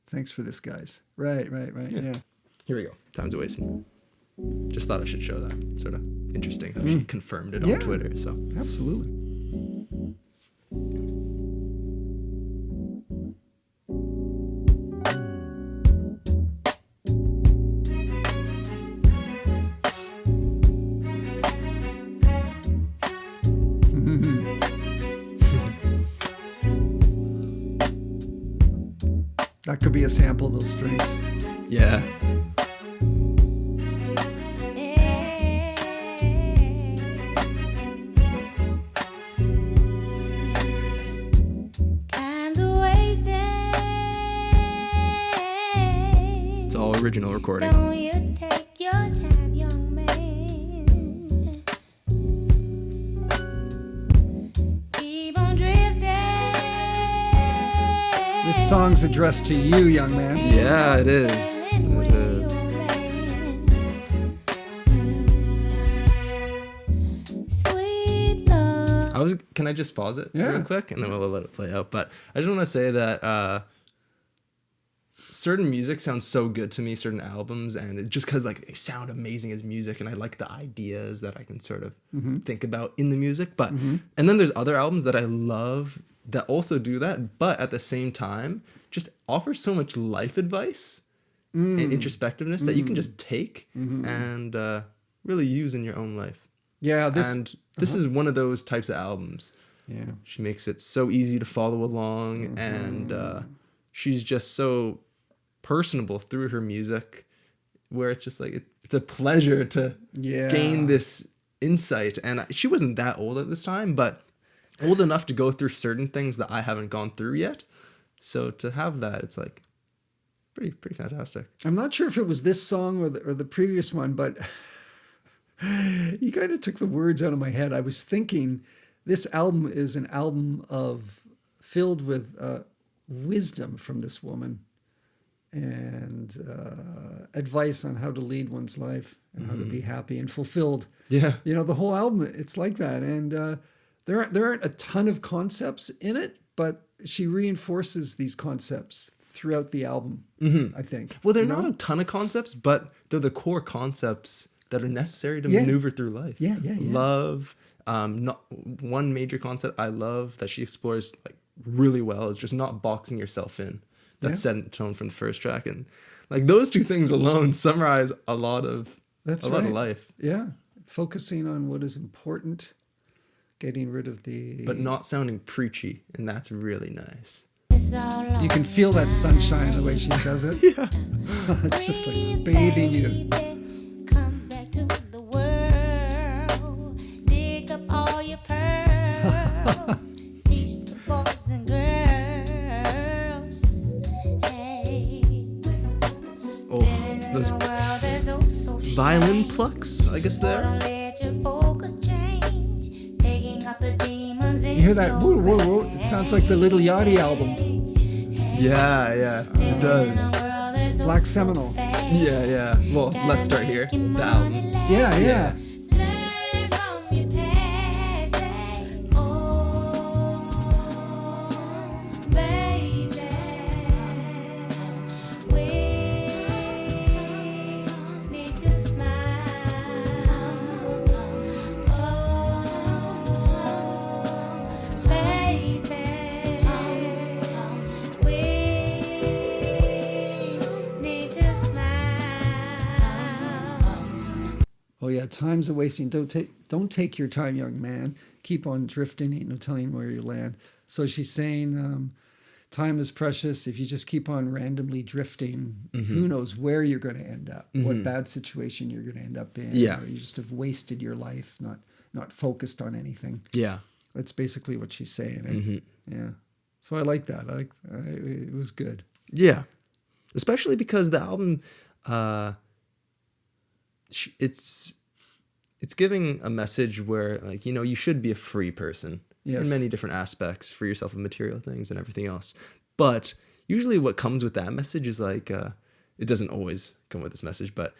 Thanks for this, guys. Right. Yeah. Here we go. Time's a wasting. Just thought I should show that. Sort of interesting how she confirmed it on Twitter. So Absolutely. That could be a sample of those strings. yeah. Time's a wasting. It's all original recording. Don't you take your time, young man. Keep on drifting. This song's addressed to you, young man. Yeah, it is. It is. Sweet love. Can I just pause it Yeah. real quick and then we'll let it play out? But I just want to say that certain music sounds so good to me, certain albums, and it, just because like they sound amazing as music, and I like the ideas that I can sort of think about in the music. But and then there's other albums that I love that also do that, but at the same time just offer so much life advice and introspectiveness that you can just take and really use in your own life. Yeah, And this is one of those types of albums. Yeah. She makes it so easy to follow along, and she's just so personable through her music, where it's just like it's a pleasure to gain this insight. And she wasn't that old at this time, but old enough to go through certain things that I haven't gone through yet. So to have that, it's like pretty fantastic. I'm not sure if it was this song or the previous one, but you kind of took the words out of my head. I was thinking this album is an album filled with wisdom from this woman and advice on how to lead one's life and how to be happy and fulfilled. Yeah. You know, the whole album, it's like that. And there aren't a ton of concepts in it, but she reinforces these concepts throughout the album, I think. Well, they're not a ton of concepts, but they're the core concepts that are necessary to maneuver through life. Yeah. Love. Not one major concept I love that she explores like really well is just not boxing yourself in. That's set in tone from the first track, and like those two things alone summarize a lot of lot of life. Yeah, focusing on what is important, getting rid of but not sounding preachy, and that's really nice. You can feel that sunshine the way she says it. Yeah. It's just like bathing you. Come back to the world. Dig up all your pearls. Teach the boys and girls. Hey. Oh, those violin plucks, I guess there. Don't let your focus change. Taking up the You hear that? Woo, woo, woo. It sounds like the Little Yachty album, Yeah, it does. Black Seminole. Yeah. Well, let's start here. The album. Yeah. Learn from your past. Oh, baby, we need to smile. Oh, baby, we need to smile. Oh yeah, time's a wasting. Don't take your time, young man. Keep on drifting. Ain't no telling where you land. So she's saying, time is precious. If you just keep on randomly drifting, who knows where you're going to end up? What bad situation you're going to end up in? Yeah. Or you just have wasted your life, not focused on anything. Yeah. That's basically what she's saying. Eh? Yeah. So I like that. It was good. Yeah. Especially because the album, it's giving a message where, like, you know, you should be a free person Yes. in many different aspects, free yourself of material things and everything else. But usually what comes with that message is like, it doesn't always come with this message, but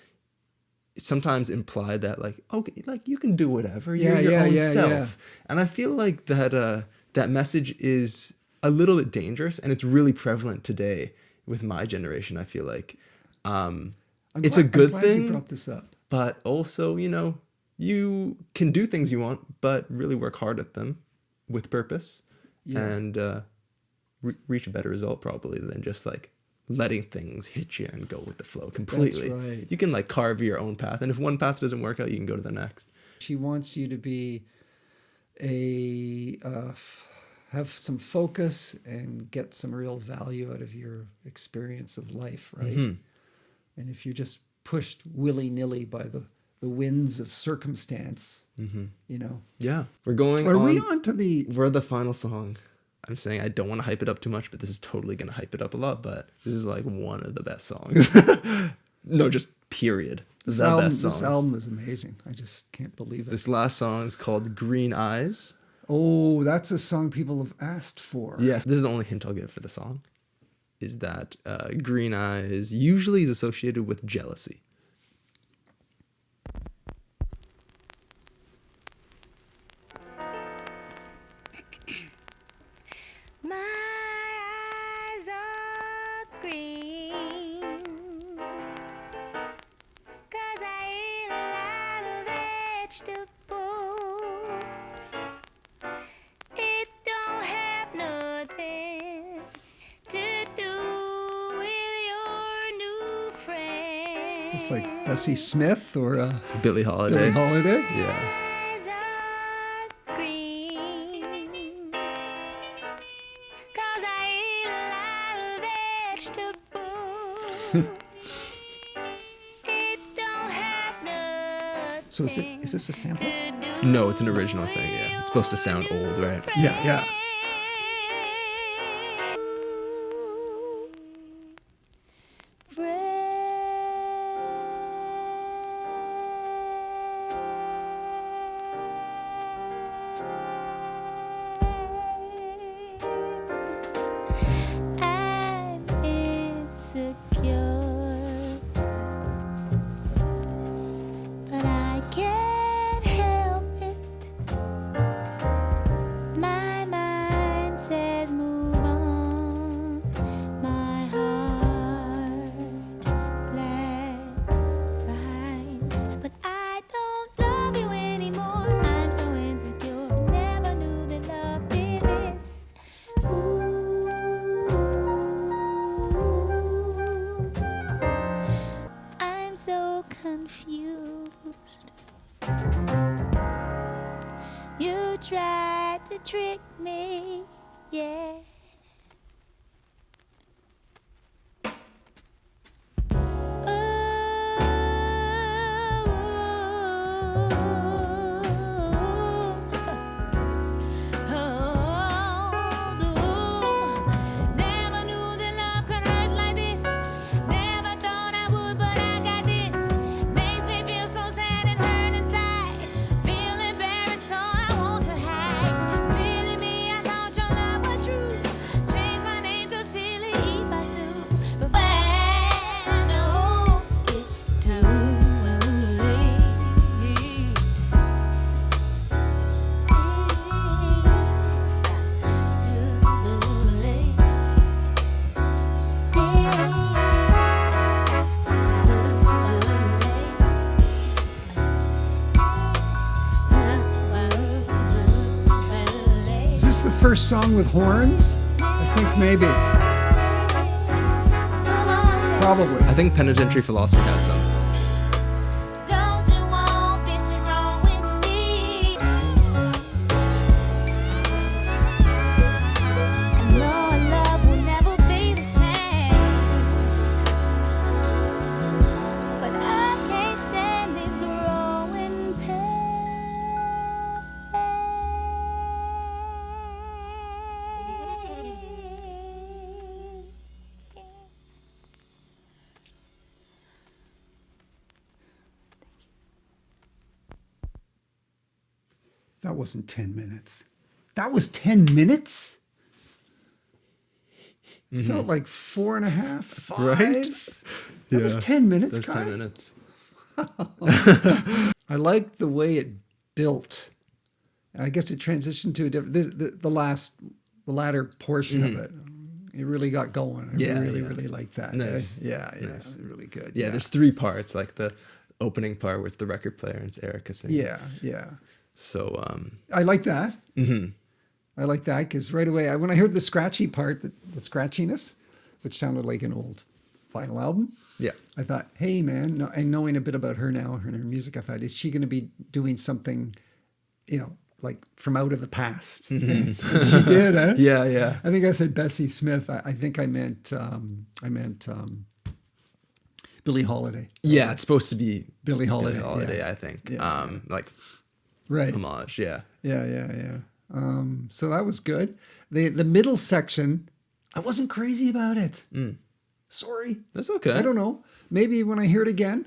it's sometimes implied that, like, okay, like, you can do whatever, you're your own self. yeah. And I feel like that message is a little bit dangerous, and it's really prevalent today with my generation. I feel like it's a good I'm glad thing, you brought this up. but also, you know, you can do things you want, but really work hard at them with purpose and reach a better result probably than just like letting things hit you and go with the flow completely. That's right. You can like carve your own path, and if one path doesn't work out, you can go to the next. She wants you to be have some focus and get some real value out of your experience of life, right? And if you're just pushed willy-nilly by the winds of circumstance, you know. Yeah, we're going. Are we on to the... We're the final song. I'm saying I don't want to hype it up too much, but this is totally going to hype it up a lot. But this is like one of the best songs. No, just period. This The album, best songs. this album is amazing. I just can't believe it. This last song is called Green Eyes. Oh, that's a song people have asked for. Yes, this is the only hint I'll give for the song, is that Green Eyes usually is associated with jealousy. My eyes are green, 'cause I eat a lot of vegetables. It don't have nothing to do with your new friend. Is this like Bessie Smith or Billie Holiday. Billie Holiday? Yeah. Eyes are green, 'cause I eat a lot of vegetables. It don't have nothing So is this a sample? to do No, it's an original thing, yeah. It's supposed to sound old, right? Yeah. I'm insecure, but I can't help it. My mind says move on. My heart lags behind, but I don't love you anymore. I'm so insecure, never knew that love did this. I'm so confused. You tried to trick me, yeah. Never knew that love could hurt like this. Never thought I would, but I got this. Makes me feel so sad and hurt inside. Feel embarrassed, so I want to hide. Silly me, first song with horns? I think maybe. Probably. I think Penitentiary Philosophy had some. Don't you want be strong with me? I know our love will never be the same, but I can't stand this growing pain. That wasn't 10 minutes. That was 10 minutes? Felt like 4.5, 5. Right? That was 10 minutes, That's Kai. 10 minutes. I liked the way it built. I guess it transitioned to a different. The latter portion of it. It really got going. I really liked that. Nice. Yeah, Nice. really good. Yeah, there's 3 parts, like the opening part where it's the record player and it's Erykah singing. Yeah. So, I like that. I like that because right away, when I heard the scratchy part, the scratchiness, which sounded like an old vinyl album, yeah. I thought, hey, man, and knowing a bit about her now, her music, I thought, is she going to be doing something, like from out of the past? She did, eh? Yeah. I think I said Bessie Smith. I think I meant Billie Holiday. Yeah, it's supposed to be Billie Holiday. Holiday, I think. Yeah. Like Right. homage, yeah. Yeah. So that was good. The middle section, I wasn't crazy about it. Sorry. That's okay. I don't know. Maybe when I hear it again.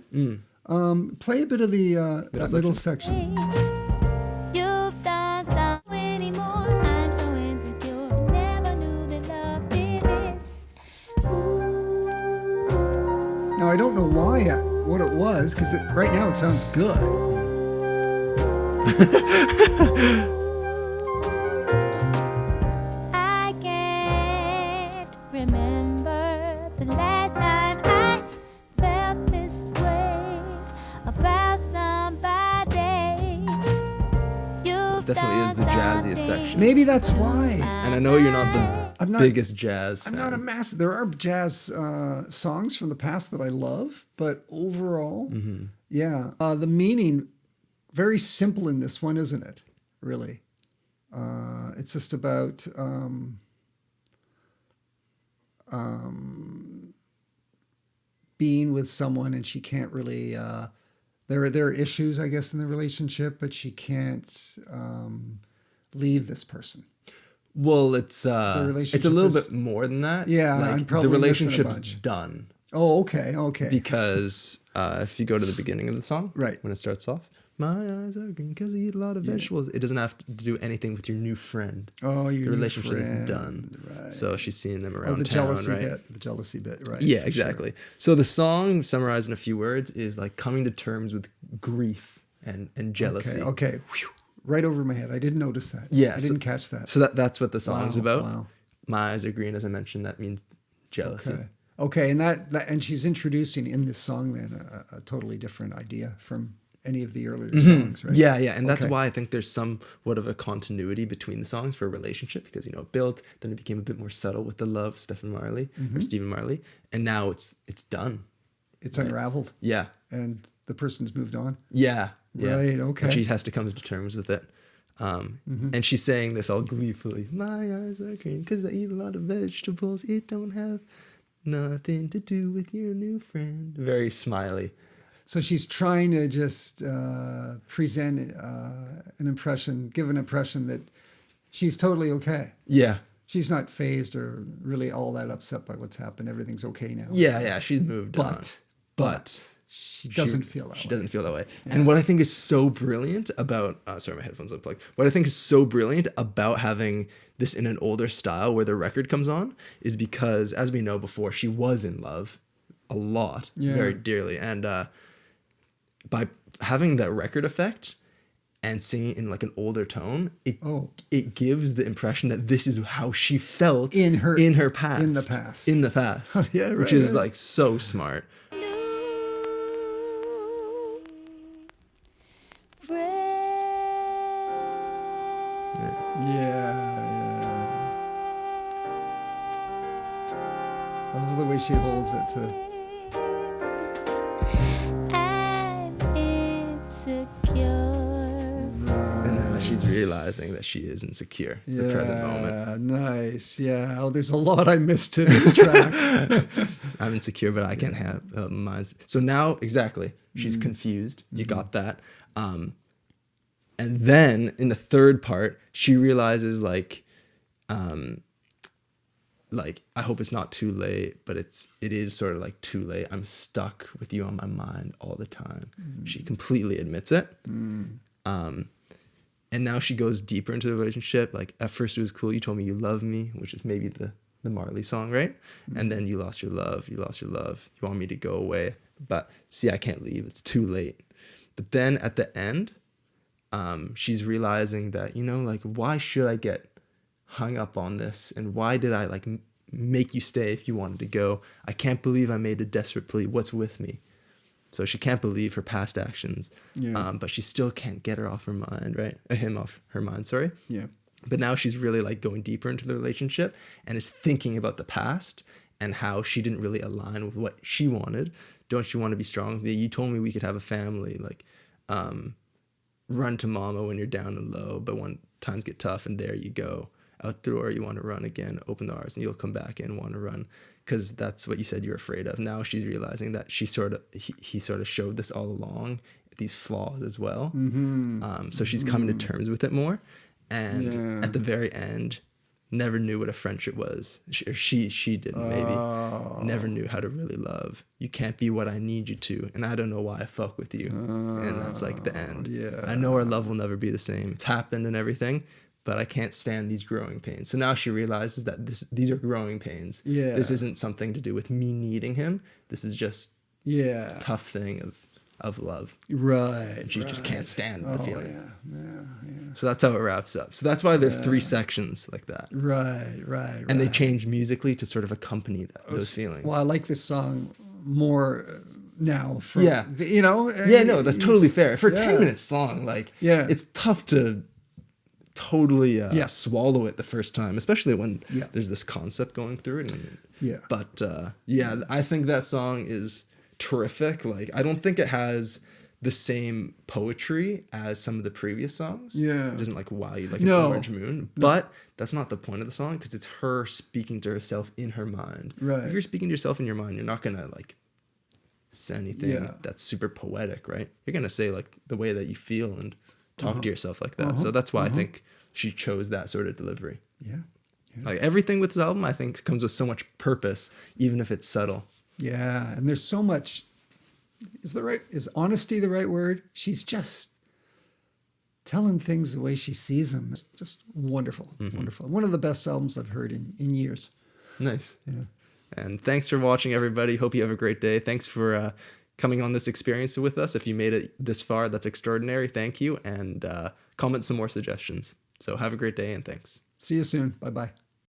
Play a bit of the that middle section. You've done something anymore. I'm so insecure. Never knew that love did this. Ooh. Now I don't know what it was because right now it sounds good. I can't remember the last time I felt this way about somebody. You've Definitely is the done jazziest section. something Maybe that's why. And I know you're not the I'm not- biggest jazz fan. I'm not a massive. There are jazz songs from the past that I love, but overall, yeah, the meaning very simple in this one, isn't it? Really, it's just about being with someone, and she can't really. There are issues, I guess, in the relationship, but she can't leave this person. Well, it's a relationship little is- bit more than that. Yeah, like, I'm probably the missing a relationship's bunch. done Oh, okay. because if you go to the beginning of the song, Right. when it starts off, my eyes are green because I eat a lot of vegetables. It doesn't have to do anything with your new friend. Oh, your the new relationship friend, is done. right. So she's seeing them around Oh, the town, jealousy right? bit. The jealousy bit, right. Yeah, for exactly. sure. So the song, summarized in a few words, is like coming to terms with grief and jealousy. Okay. Whew. Right over my head. I didn't notice that. Yeah, I so- didn't catch that. So that's what the song's Wow, about. wow. My eyes are green, as I mentioned. That means jealousy. Okay, and that and she's introducing in this song then a totally different idea from any of the earlier songs, right? Yeah, and that's Okay. why I think there's somewhat of a continuity between the songs for a relationship because it built, then it became a bit more subtle with the love, Stephen Marley or Stephen Marley, and now it's done. It's unraveled Yeah, and the person's moved on. yeah. Right, okay. And she has to come to terms with it. And she's saying this all gleefully. My eyes are green because I eat a lot of vegetables. It don't have nothing to do with your new friend. Very smiley. So she's trying to just present an impression, give an impression that she's totally okay. Yeah. She's not fazed or really all that upset by what's happened. Everything's okay now. Yeah, she's moved on. But she doesn't feel that way. She doesn't feel that way. And what I think is so brilliant about sorry, my headphones unplugged. What I think is so brilliant about having this in an older style where the record comes on is because, as we know before, she was in love a lot, very dearly. And by having that record effect and singing in like an older tone, it gives the impression that this is how she felt In her past. In the past. Yeah, which right, is right. like so smart. Yeah. I love the way she holds it too. I'm insecure. And now she's realizing that she is insecure. It's the present moment. Nice. Yeah. Oh, there's a lot I missed to this track. I'm insecure, but I can't have mine. So now, exactly, she's confused. You got that. And then in the third part, she realizes like, I hope it's not too late, but it is sort of like too late. I'm stuck with you on my mind all the time. She completely admits it. And now she goes deeper into the relationship. Like at first it was cool. You told me you love me, which is maybe the Marley song, right? And then you lost your love. You lost your love. You want me to go away. But see, I can't leave. It's too late. But then at the end, she's realizing that, like, why should I get hung up on this? And why did I like make you stay if you wanted to go? I can't believe I made a desperate plea. What's with me? So she can't believe her past actions, but she still can't get her off her mind, right? Him off her mind, sorry. Yeah. But now she's really like going deeper into the relationship and is thinking about the past and how she didn't really align with what she wanted. Don't you want to be strong? You told me we could have a family, like run to mama when you're down and low, but when times get tough and there you go. Out the door, you want to run again, open the arms and you'll come back in, want to run. Because that's what you said you're afraid of. Now she's realizing that he sort of showed this all along, these flaws as well. So she's coming to terms with it more. And at the very end, never knew what a friendship was. She didn't, maybe. Never knew how to really love. You can't be what I need you to. And I don't know why I fuck with you. And that's like the end. Yeah. I know our love will never be the same. It's happened and everything, but I can't stand these growing pains. So now she realizes that these are growing pains. Yeah. This isn't something to do with me needing him. This is just Yeah. tough thing of love. Right. And she just can't stand the feeling. Yeah. So that's how it wraps up. So that's why there are 3 sections like that. Right. And they change musically to sort of accompany those feelings. Well, I like this song more now. Yeah. Yeah, no, that's totally fair. For a 10-minute song, like, it's tough to totally swallow it the first time, especially when there's this concept going through it. But I think that song is terrific. Like, I don't think it has the same poetry as some of the previous songs. It doesn't like wow you like an orange moon. But that's not the point of the song, because it's her speaking to herself in her mind. Right. If you're speaking to yourself in your mind, you're not gonna like say anything that's super poetic, right? You're gonna say like the way that you feel and talk to yourself like that. So that's why I think she chose that sort of delivery. Like everything with this album, I think, comes with so much purpose, even if it's subtle. Yeah, and there's so much. Is honesty the right word? She's just telling things the way she sees them. It's just wonderful, wonderful. One of the best albums I've heard in years. Nice. Yeah. And thanks for watching, everybody. Hope you have a great day. Thanks for coming on this experience with us. If you made it this far, that's extraordinary. Thank you. And comment some more suggestions. So have a great day and thanks. See you soon. Bye-bye.